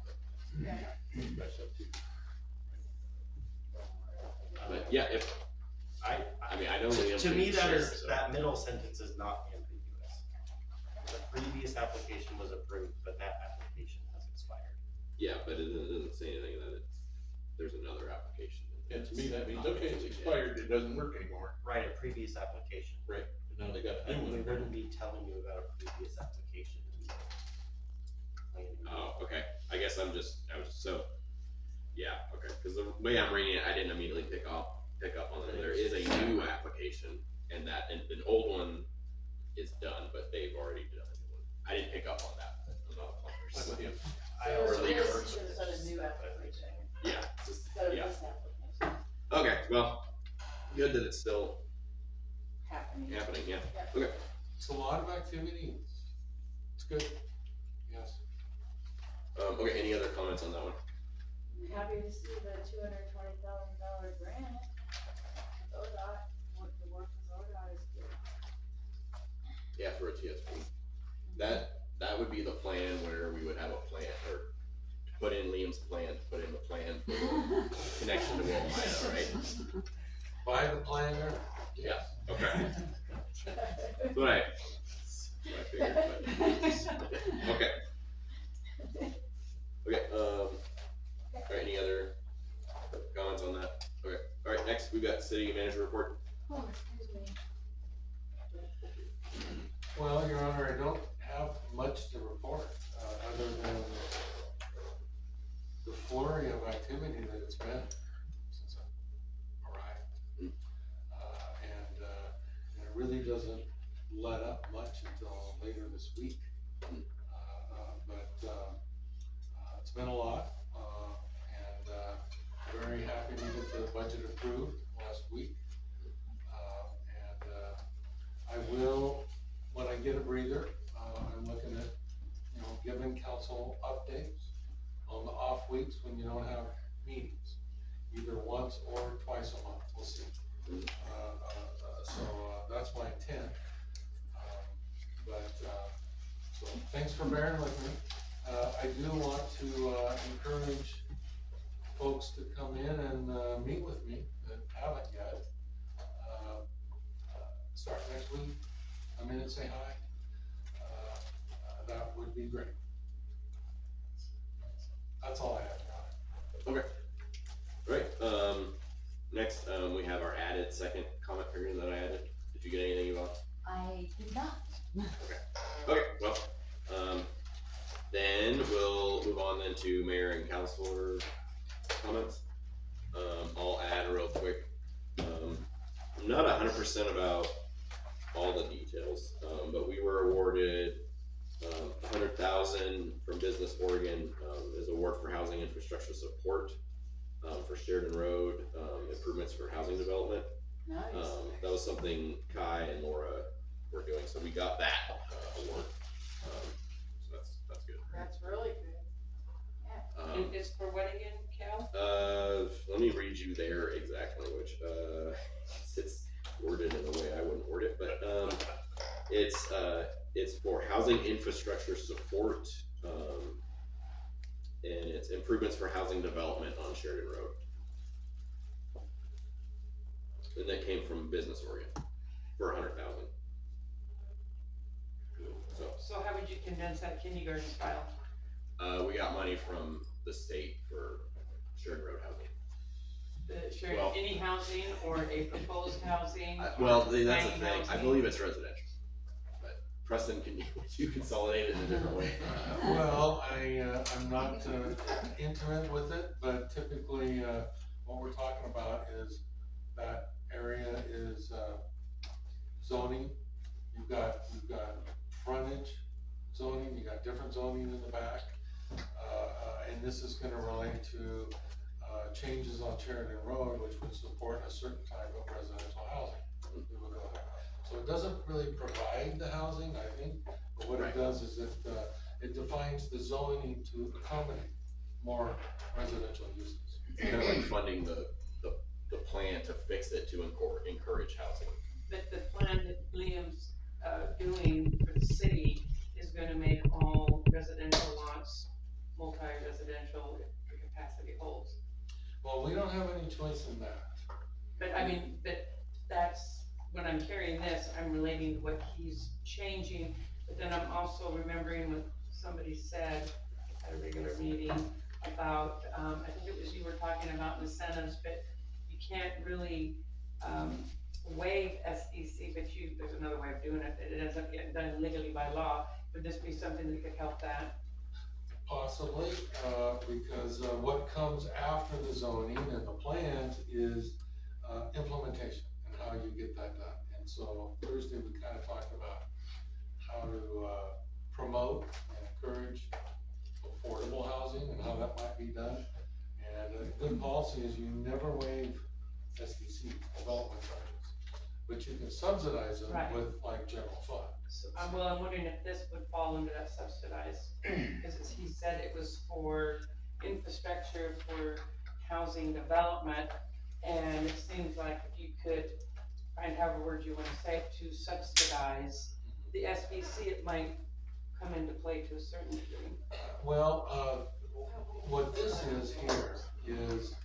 That's up to you. But yeah, I mean, I know Liam. To me, can that share, is, so. that middle sentence is not ambiguous. The previous application was approved, but that application has expired. Yeah, but it doesn't say anything that there's another application. And to me, that means, okay, it's expired, it doesn't work anymore. Right, a previous application. Right. But now they got a And new we one. wouldn't be telling you about a previous application. Oh, okay, I guess I was just, so, yeah, okay, cause the way I'm reading it, I didn't immediately pick up on that there is a new application, and that, and an old one is done, but they've already done a new one. I didn't pick up on that, but I'm not a plumber, I'm so. with you. I So also. this is just a new application, Yeah, just, instead of yeah, this application okay, well, good that it's still happening. happening, yeah, Yeah. okay. It's a lot of activity, it's good, yes. Okay, any other comments on that one? Happy to see the $220,000 grant. ODOT, the work with ODOT is good. Yeah, for a TSP. That would be the plan where we would have a plan, or to put in Liam's plan, to put in the plan for the connection to Willamette, right? Buy the planner. Yeah, okay. That's what I figured, but, okay. Okay, alright, any other comments on that? Okay, alright, next we got city manager report. Oh, excuse me. Well, Your Honor, I don't have much to report, other than the flurry of activity that it's been since I arrived. Mm. And it really doesn't let up much until later this week. Mm. It's been a lot, and very happy to get the budget approved last week. I will, when I get a breather, I'm looking at, giving council updates on the off weeks when you don't have meetings, either once or twice a month, we'll see. So that's my intent. So thanks for bearing with me. I do want to encourage folks to come in and meet with me that haven't yet. Start next week, come in and say hi. That would be great. That's all I have. Okay. Right, next, we have our added second comment period that I added. Did you get anything, Yvonne? I did not. Okay, well, then we'll move on then to mayor and councilor comments. I'll add real quick, I'm not 100% about all the details, but we were awarded $100,000 from Business Oregon as award for housing infrastructure support for Sheridan Road improvements for housing development. Nice. That was something Kai and Laura were doing, so we got that award. So that's good. That's really good. And it's for what again, Cal? Let me read you their exact language. It's worded in a way I wouldn't word it, but it's for housing infrastructure support, and it's improvements for housing development on Sheridan Road. And that came from Business Oregon for $100,000. So how would you condense that kindergarten style? We got money from the state for Sheridan Road housing. Sheridan, any housing or a proposed housing? Well, that's the planning thing. I housing? believe it's residential. But Preston, can you consolidate it in a different way? Well, I'm not intimate with it, but typically, what we're talking about is that area is zoning. You've got frontage zoning, you got different zoning in the back. And this is gonna relate to changes on Sheridan Road, which would support a certain type of residential housing. We will go there. So it doesn't really provide the housing, I think, but what it does is it defines the zoning to accommodate more residential uses. It's kind of like funding the plan to fix it to encourage housing. But the plan that Liam's doing for the city is gonna make all residential lots multi-residential if the capacity holds. Well, we don't have any choice in that. But I mean, that's, when I'm carrying this, I'm relating to what he's changing, but then I'm also remembering what somebody said at a regular meeting about, I think it was you were talking about incentives, but you can't really, waive SDC, but there's another way of doing it, it ends up getting done legally by law. Would this be something that could help that? Possibly, because what comes after the zoning and the plans is implementation and how you get that done. And so Thursday, we kind of talked about how to promote and encourage affordable housing and how that might be done. And a good policy is you never waive SDC development charges, but you can subsidize them Right. with like general fund. Well, I'm wondering if this would fall under that subsidized, because he said it was for infrastructure for housing development, and it seems like if you could find however word you wanna say, to subsidize the SBC, it might come into play to a certain degree. Well, what this is here is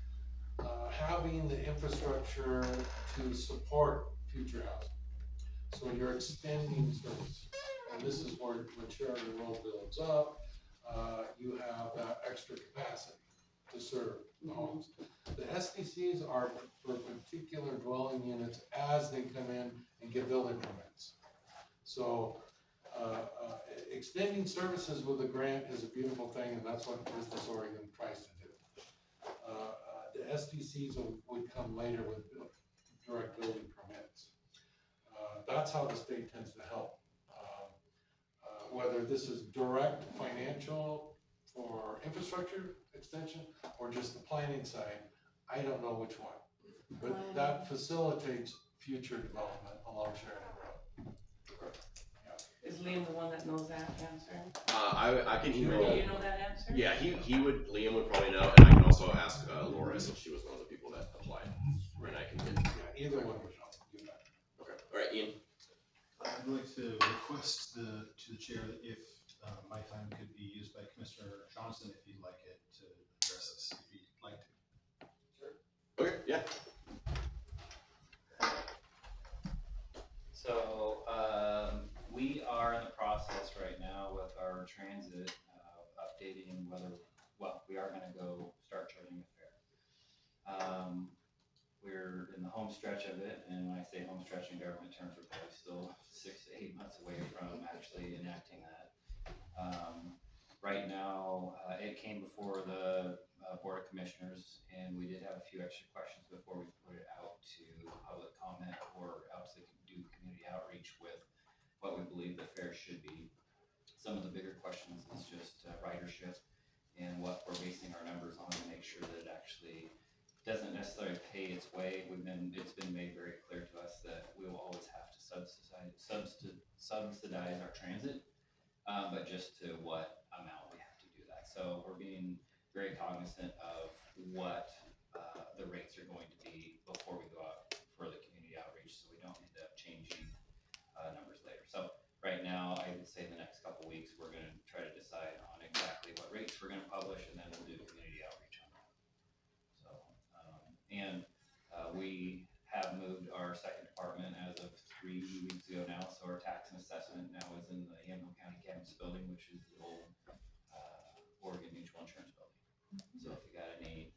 having the infrastructure to support future housing. So you're extending service, and this is where when Sheridan Road builds up, you have that extra capacity to serve the homes. The SDCs are for particular dwelling units as they come in and get building permits. So, extending services with a grant is a beautiful thing, and that's what Business Oregon tries to do. The SDCs would come later with direct building permits. That's how the state tends to help. Whether this is direct financial for infrastructure extension or just the planning side, I don't know which one. But that facilitates future development along Sheridan Road. Is Liam the one that knows that answer? I can Do email. you know that answer? answer? Yeah, Liam would probably know, and I can also ask Laura, since she was one of the people that applied. And I can get, Yeah, either one would help. okay, alright, Ian? I'd like to request to the chair that if my time could be used by Commissioner Johnson, if he'd like it to address us, if he'd like to. Okay, yeah. So, we are in the process right now with our transit, updating whether, well, we are gonna go start charging a fare. We're in the home stretch of it, and when I say home stretch in government terms, we're probably still 6 to 8 months away from actually enacting that. Right now, it came before the Board of Commissioners, and we did have a few extra questions before we put it out to public comment or out to do community outreach with what we believe the fare should be. Some of the bigger questions is just ridership and what we're basing our numbers on to make sure that it actually doesn't necessarily pay its way. It's been made very clear to us that we will always have to subsidize our transit, but just to what amount we have to do that. So we're being very cognizant of what the rates are going to be before we go out for the community outreach, so we don't end up changing numbers later. So right now, I would say the next couple weeks, we're gonna try to decide on exactly what rates we're gonna publish, and then we'll do community outreach on that. So, we have moved our second department as of 3 weeks ago now, so our tax and assessment now is in the Yamhill County Campus Building, which is the old Oregon Mutual Insurance Building. So if you got any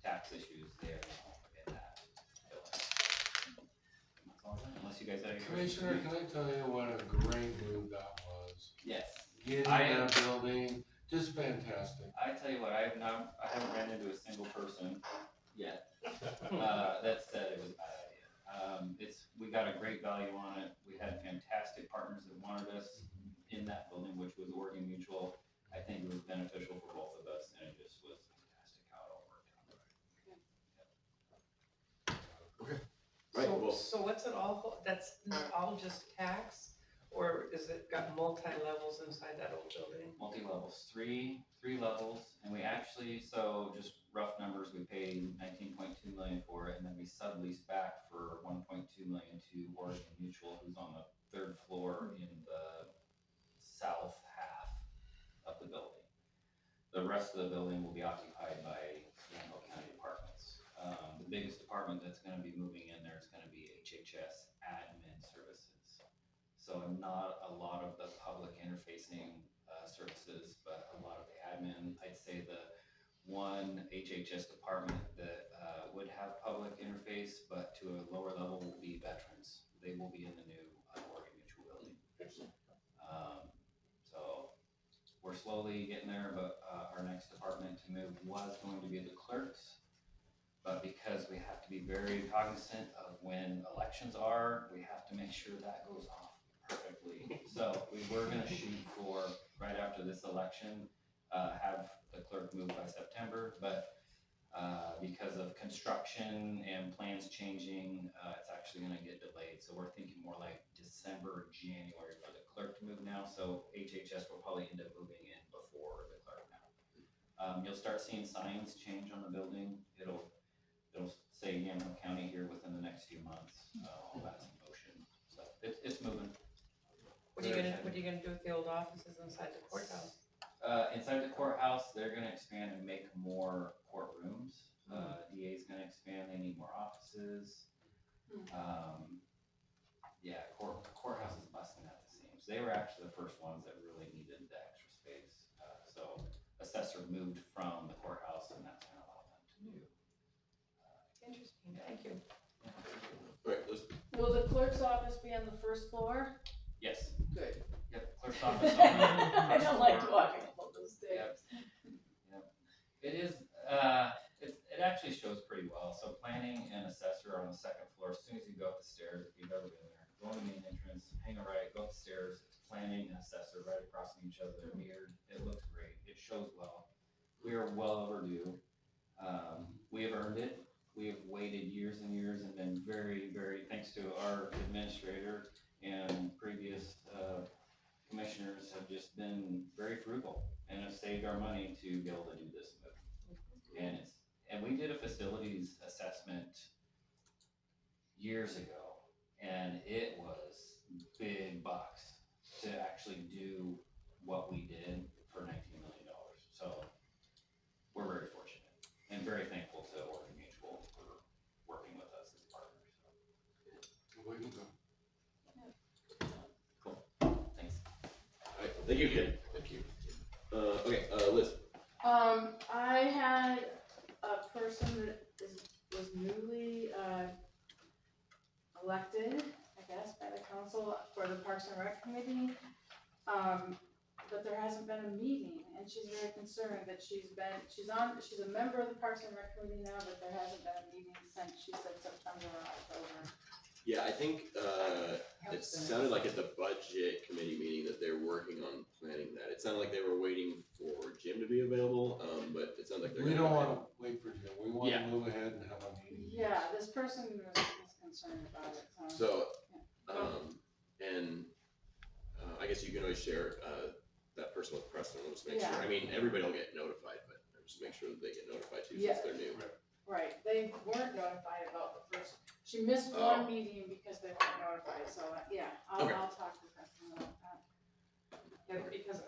tax issues there, in that building. That's all I got, unless you guys have any questions. Commissioner, can I tell you what a great move that was? Yes. Getting that building, just fantastic. I tell you what, I haven't ran into a single person yet that said it was a bad idea. We got a great value on it. We had fantastic partners that wanted us in that building, which was Oregon Mutual. I think it was beneficial for both of us, and it just was fantastic how it all worked out. Okay. Right, well. So what's it all, that's all just tax, or is it got multi-levels inside that old building? Multi-levels, three levels, and we actually, so just rough numbers, we paid 19.2 million for it, and then we subleased back for 1.2 million to Oregon Mutual, who's on the 3rd floor in the south half of the building. The rest of the building will be occupied by Yamhill County departments. The biggest department that's gonna be moving in there is gonna be HHS admin services. So not a lot of the public interfacing services, but a lot of the admin. I'd say the one HHS department that would have public interface, but to a lower level, will be veterans. They will be in the new Oregon Mutual building. So we're slowly getting there, but our next department to move was going to be the clerks. But because we have to be very cognizant of when elections are, we have to make sure that goes off perfectly. So we were gonna shoot for, right after this election, have the clerk moved by September, but because of construction and plans changing, it's actually gonna get delayed. So we're thinking more like December, January for the clerk to move now. So HHS will probably end up moving in before the clerk now. You'll start seeing signs change on the building. It'll say Yamhill County here within the next few months. All that's in motion. So it's moving. What are you gonna do with the old offices inside the courthouse? Inside the courthouse, they're gonna expand and make more courtrooms. DA's gonna expand, they need more offices. Yeah, courthouse is busting at the seams. They were actually the first ones that really needed the extra space. So assessor moved from the courthouse, and that's gonna allow them to do. Interesting, thank you. Right, Liz? Will the clerk's office be on the 1st floor? Yes. Good. Yep, clerk's office on the I first don't like floor. walking up those stairs. Yep. It is, it actually shows pretty well. So planning and assessor are on the 2nd floor. As soon as you go up the stairs, if you've ever been there, go in the main entrance, hang a right, go up the stairs. It's planning and assessor right across from each other. They're mirrored. It looks great. It shows well. We are well overdue. We have earned it. We have waited years and years and been very, very, thanks to our administrator and previous commissioners, have just been very frugal and have saved our money to be able to do this move. And we did a facilities assessment years ago, and it was big bucks to actually do what we did for $19 million. So we're very fortunate and very thankful to Oregon Mutual for working with us as partners. Way to go. Thanks. Alright, thank you, Ken. Thank you. Okay, Liz. I had a person that was newly, elected, I guess, by the council for the Parks and Rec Committee. But there hasn't been a meeting, and she's very concerned that she's a member of the Parks and Rec Committee now, but there hasn't been a meeting since, she said, September or October. Yeah, I think, it sounded like at the budget committee meeting that they're working on planning that. It sounded like they were waiting for Jim to be available, but it sounds like they're. We don't wanna wait for Jim, we wanna move ahead and have a meeting. Yeah, this person is concerned about it, So, I guess you can always share, that person with Preston, we'll just make sure, Yeah. I mean, everybody will get notified, but just make sure that they get notified too, Yeah. since they're new. right, they weren't notified about the first, she missed Oh. one meeting because they weren't notified, so, yeah, Okay. I'll talk to Preston about that. Yeah, because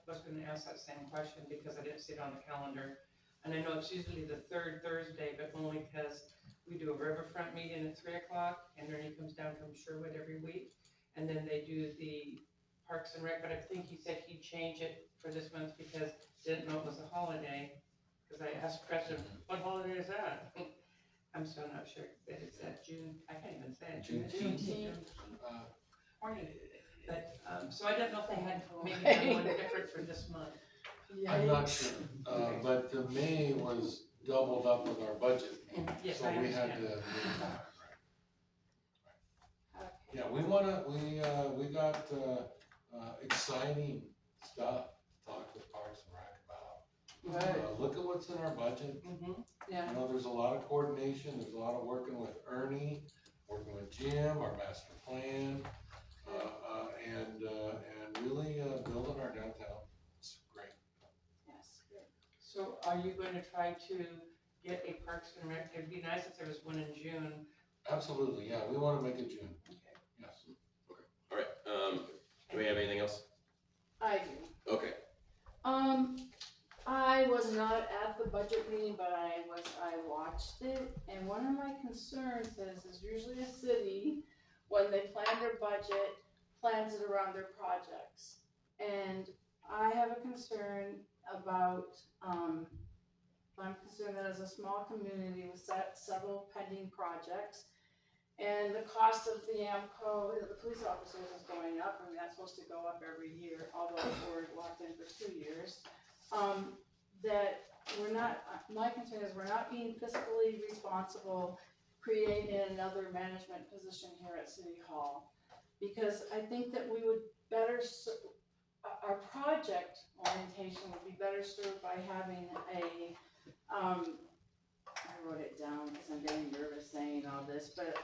was gonna ask that same question because I didn't see it on the calendar. And I know it's usually the third Thursday, but only because we do a riverfront meeting at 3:00 and Ernie comes down from Sherwood every week. And then they do the Parks and Rec, but I think he said he'd change it for this month because didn't know it was a holiday. Cause I asked Preston, what holiday is that? I'm still not sure that it's that June, I can't even say it, Juneteenth. But, so I don't know if they had maybe done one different for this month. I'm not sure, but the May was doubled up with our budget, Yes, so I we had to. understand. Yeah, we got, exciting stuff to talk with Parks and Rec about. Good. Look at what's in our budget. Yeah. You know, there's a lot of coordination, there's a lot of working with Ernie, working with Jim, our master plan, and really, building our downtown. It's great. Yes, good. So are you going to try to get a Parks and Rec, it'd be nice if there was one in June. Absolutely, yeah, we wanna make it June, Okay. yes. Alright, do we have anything else? I do. Okay, I was not at the budget meeting, but I watched it, and one of my concerns is usually a city, when they plan their budget, plans it around their projects. And I have a concern about, I'm concerned that as a small community with several pending projects, and the cost of the AMCO, the police officers is going up, I mean, that's supposed to go up every year, although we're locked in for 2 years. That we're not, my concern is we're not being fiscally responsible, creating another management position here at City Hall. Because I think that we would better, our project orientation would be better served by having a, I wrote it down because I'm getting nervous saying all this, but,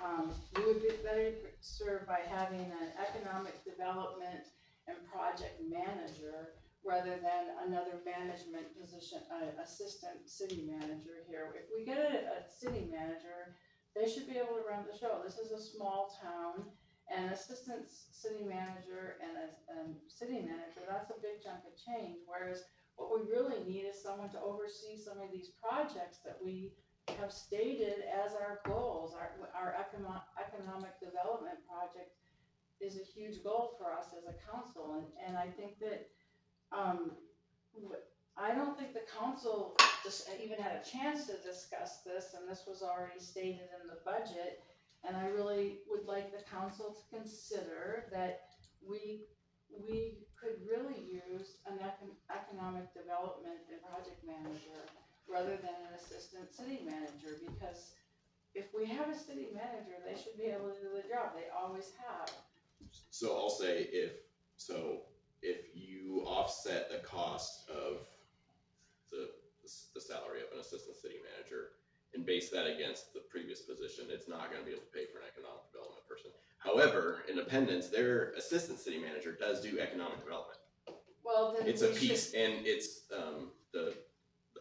we would be better served by having an economic development and project manager rather than another management position, assistant city manager here. If we get a city manager, they should be able to run the show. This is a small town, and assistant city manager and a city manager, that's a big chunk of change. Whereas what we really need is someone to oversee some of these projects that we have stated as our goals. Our economic development project is a huge goal for us as a council, and I think that I don't think the council just even had a chance to discuss this, and this was already stated in the budget. And I really would like the council to consider that we could really use an economic development and project manager rather than an assistant city manager, because if we have a city manager, they should be able to do the job, they always have. so I'll say if you offset the cost of the salary of an assistant city manager and base that against the previous position, it's not gonna be able to pay for an economic development person. However, Independence, their assistant city manager does do economic development. Well, then It's a we should- piece, and it's,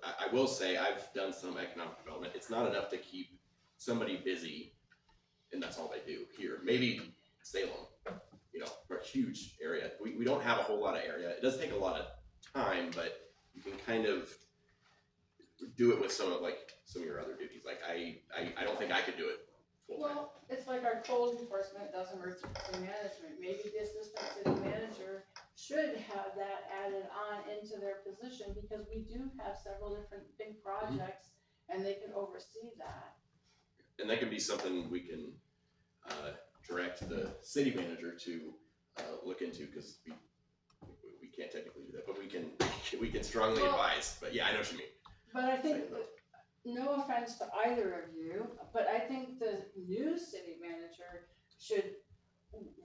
I will say, I've done some economic development, it's not enough to keep somebody busy, and that's all they do here. Maybe Salem, you know, for a huge area, we don't have a whole lot of area, it does take a lot of time, but you can kind of do it with some of your other duties, like I don't think I could do it full time. Well, it's like our code enforcement does emergency management, maybe the assistant city manager should have that added on into their position, because we do have several different big projects, and they can oversee that. And that can be something we can, direct the city manager to, look into, cause we can't technically do that, but we can strongly Well- advise, but yeah, I know what you mean. But I think, no offense to either of you, but I think the new city manager should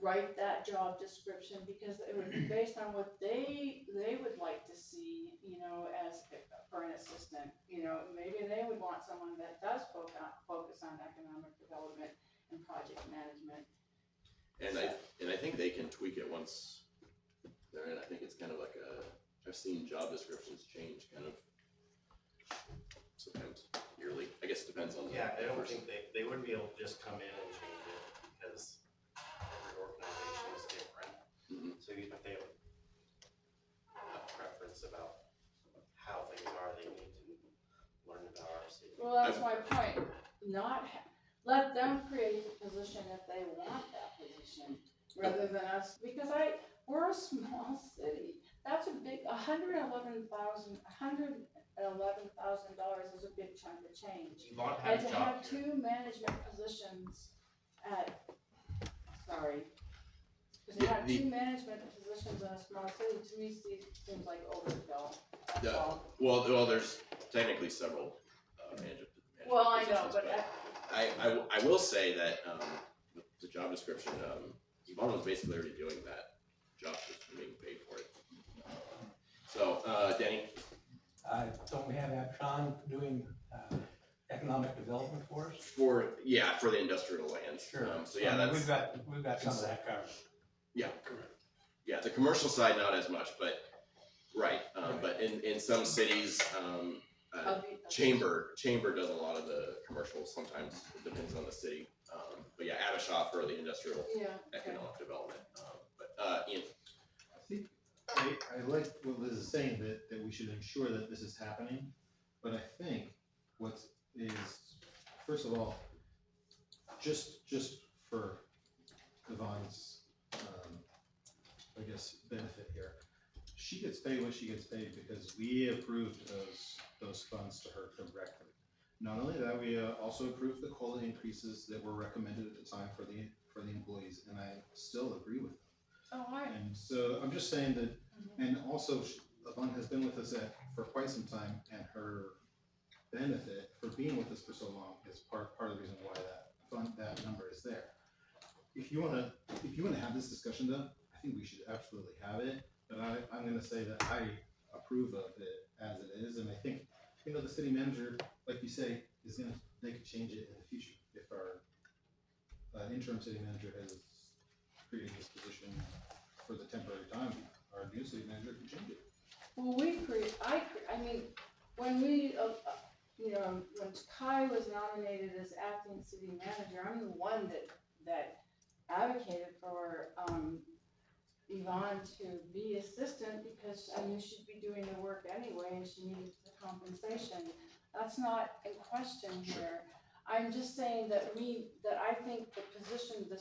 write that job description, because it would be based on what they would like to see, you know, as, for an assistant. You know, maybe they would want someone that does focus on economic development and project management. And I think they can tweak it once they're in. I think it's kind of like I've seen job descriptions change kind of sometimes yearly. I guess it depends on the Yeah, I don't person. think they wouldn't be able to just come in and change it, because every organization is different. Mhm. So even if they have a preference about how things are, they need to learn about our city. Well, that's my point, let them create the position if they want that position, rather than us, because we're a small city. That's a big, $111,000 is a big chunk of change. Yvonne And had to a job have here. two management positions to have two management positions in a small city, to me, seems like overkill, that's Yeah. all. Well, there's technically several management Well, I know, positions, but I will say that the job description, Yvonne was basically already doing that job, just being paid for it. So, Danny, Don't we have Sean doing, economic development for us? for the industrial lands. So yeah, I mean, that's, we've got some of that covered. yeah, the commercial side, not as much, but, right, but in some cities, Chamber does a lot of the commercials, sometimes it depends on the city. But yeah, Abishoff for the industrial Yeah, okay. economic development, but, Ian, I think, I like what Liz is saying, that we should ensure that this is happening, but I think what is, first of all, just for Yvonne's, I guess, benefit here, she gets paid what she gets paid because we approved those funds to her directly. Not only that, we also approved the COLA increases that were recommended at the time for the employees, and I still agree with them. Oh, all right. And so I'm just saying that, and also Yvonne has been with us for quite some time, and her benefit for being with us for so long is part of the reason why that number is there. If you wanna have this discussion though, I think we should absolutely have it, but I'm gonna say that I approve of it as it is, and I think, you know, the city manager, like you say, they could change it in the future. If our interim city manager has created this position for the temporary time, our new city manager can change it. Well, I mean, when we, when Kai was nominated as acting city manager, I'm the one that advocated for, Yvonne to be assistant, because I knew she'd be doing the work anyway, and she needed the compensation. That's not in question here. I'm just saying that I think the position the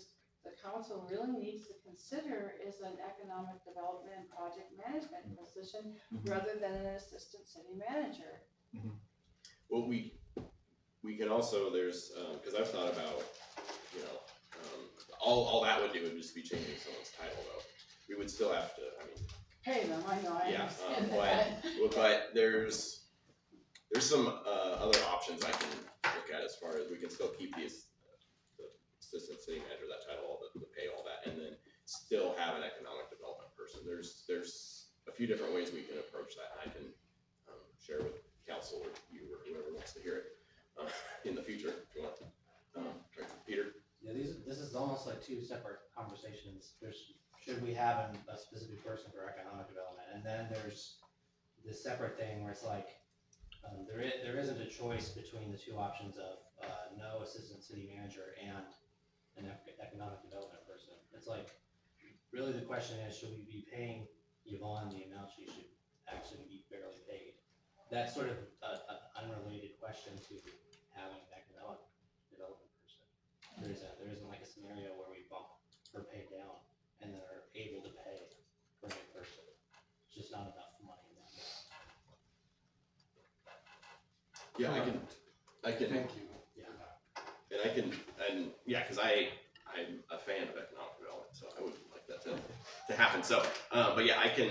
council really needs to consider is an economic development and project management position, rather than an assistant city manager. well, we can also, there's, cause I've thought about, you know, all that would do would just be changing someone's title though. We would still have to, I mean, Pay them, I know, I yeah, understand that. but there's some, other options I can look at as far as we can still keep the assistant city manager, that title, the pay, all that, and then still have an economic development person. There's a few different ways we can approach that, and I can, share with council or you or whoever wants to hear it, in the future, if you want. Peter? Yeah, this is almost like two separate conversations. Should we have a specific person for economic development, that. And then there's this separate thing where it's like, there isn't a choice between the two options of, no assistant city manager and an economic development person. It's like, really the question is, should we be paying Yvonne the amount she should actually be fairly paid? That's sort of an unrelated question to having an economic development person. There isn't like a scenario where we bump her pay down and then are able to pay for a new person. It's just not enough money in that. Yeah, I can, Thank you. and yeah, cause I'm a fan of economic development, so I would like that to happen, so, but yeah, I can,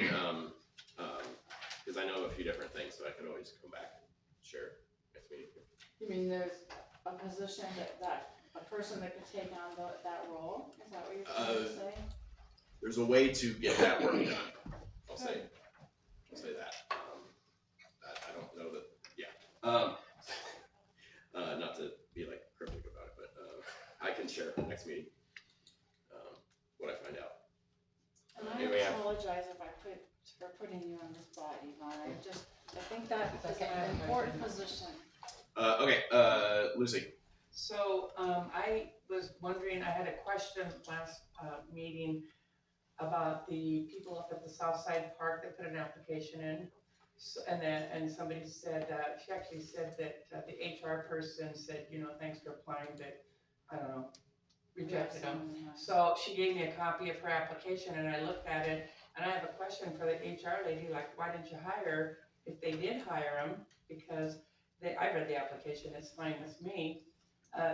cause I know a few different things, so I can always come back and share next meeting. You mean there's a position that a person that could take on that role? Is that what you're trying to say? There's a way to get that work done, I'll say that, I don't know that, yeah. Not to be like cryptic about it, but, I can share next meeting, what I find out. And I Anyway, apologize for putting you on the spot, Yvonne, I think that is an important position. Okay, Lucy. So, I was wondering, I had a question last, meeting about the people up at the South Side Park that put an application in. So, and somebody said, she actually said that, the HR person said, thanks for applying, but, I don't know, rejected them. So she gave me a copy of her application and I looked at it, and I have a question for the HR lady, like, why didn't you hire, if they did hire them, because I read the application, it's fine with me.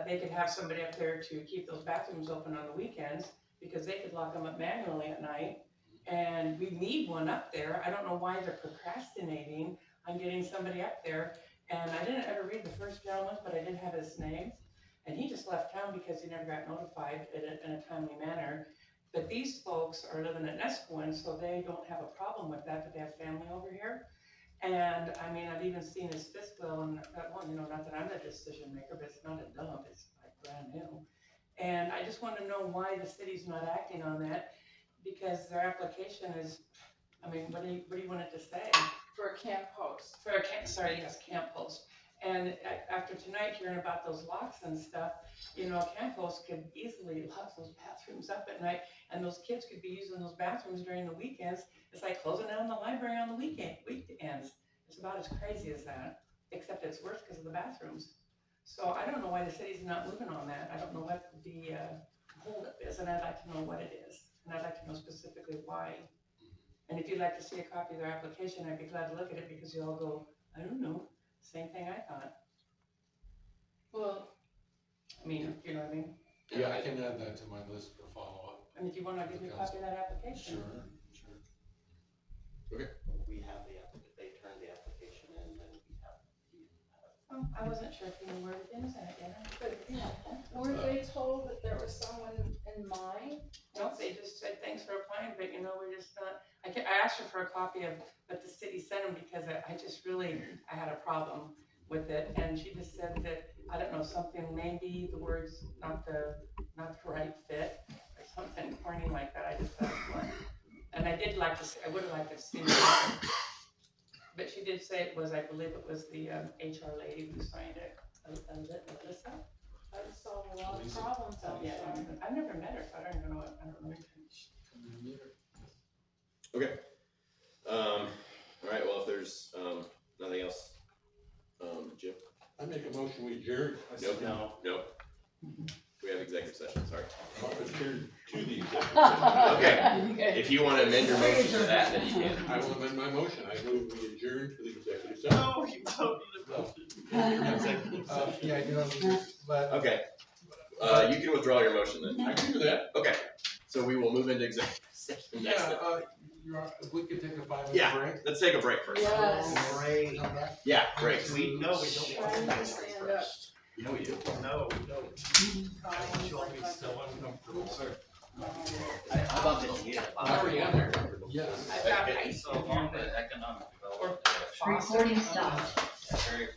They could have somebody up there to keep those bathrooms open on the weekends, because they could lock them up manually at night. And we need one up there. I don't know why they're procrastinating on getting somebody up there. And I didn't ever read the first gentleman, but I did have his name. And he just left town because he never got notified in a timely manner. But these folks are living in Escowan, so they don't have a problem with that, but they have family over here. And I mean, I've even seen his fifth wheel, and that one, not that I'm the decision maker, but it's not a dump, it's like brand new. And I just want to know why the city's not acting on that, because their application is, I mean, what do you want it to say? For a camp host. Camp host. And after tonight, hearing about those locks and stuff, camp hosts could easily lock those bathrooms up at night, and those kids could be using those bathrooms during the weekends. It's like closing down the library on the weekends. It's about as crazy as that, except it's worse because of the bathrooms. So I don't know why the city's not moving on that. I don't know what the holdup is, and I'd like to know what it is. And I'd like to know specifically why. And if you'd like to see a copy of their application, I'd be glad to look at it, because you all go, I don't know, same thing I thought. Well, I mean, you know what I mean? Yeah, I can add that to my list for follow-up. And if you wanna give me a copy of that application. Sure. We have they turned the application in, and we have. Oh, I wasn't sure if you knew where it is at, but weren't they told that there was someone in mind? Nope, they just said, thanks for applying, but we're just not, I asked her for a copy of what the city sent them, because I had a problem with it, and she just said that, I don't know, something, maybe the words not the right fit, or something corny like that. I just thought, what? And I would have liked to have seen it, but she did say it was, I believe it was the HR lady who signed it, Alyssa? I just solved a lot of problems out Yeah, there. I've never met her, so I don't even know what, I don't know. Okay. All right, well, if there's, nothing else, Jim? I make a motion, we adjourn. Nope. We have executive session, sorry. Adjourn to the executive session. Okay, if you wanna amend your motion to that, then you can. I will amend my motion, I move we adjourn to the executive session. No, you don't need a motion. Yeah, but. Okay, you can withdraw your motion then. I can do that. Okay, so we will move into executive session next. If we could take a 5-minute Yeah, break. let's take a break first. Yes. Great. Yeah, break. We know we don't want Trying to to stand up. Yeah, we do. No, we don't. You want me so uncomfortable, sir. How about this? Yeah. I'm already on there. Yeah. I've got ice So in here, on but the economic or development. Recording stopped. Very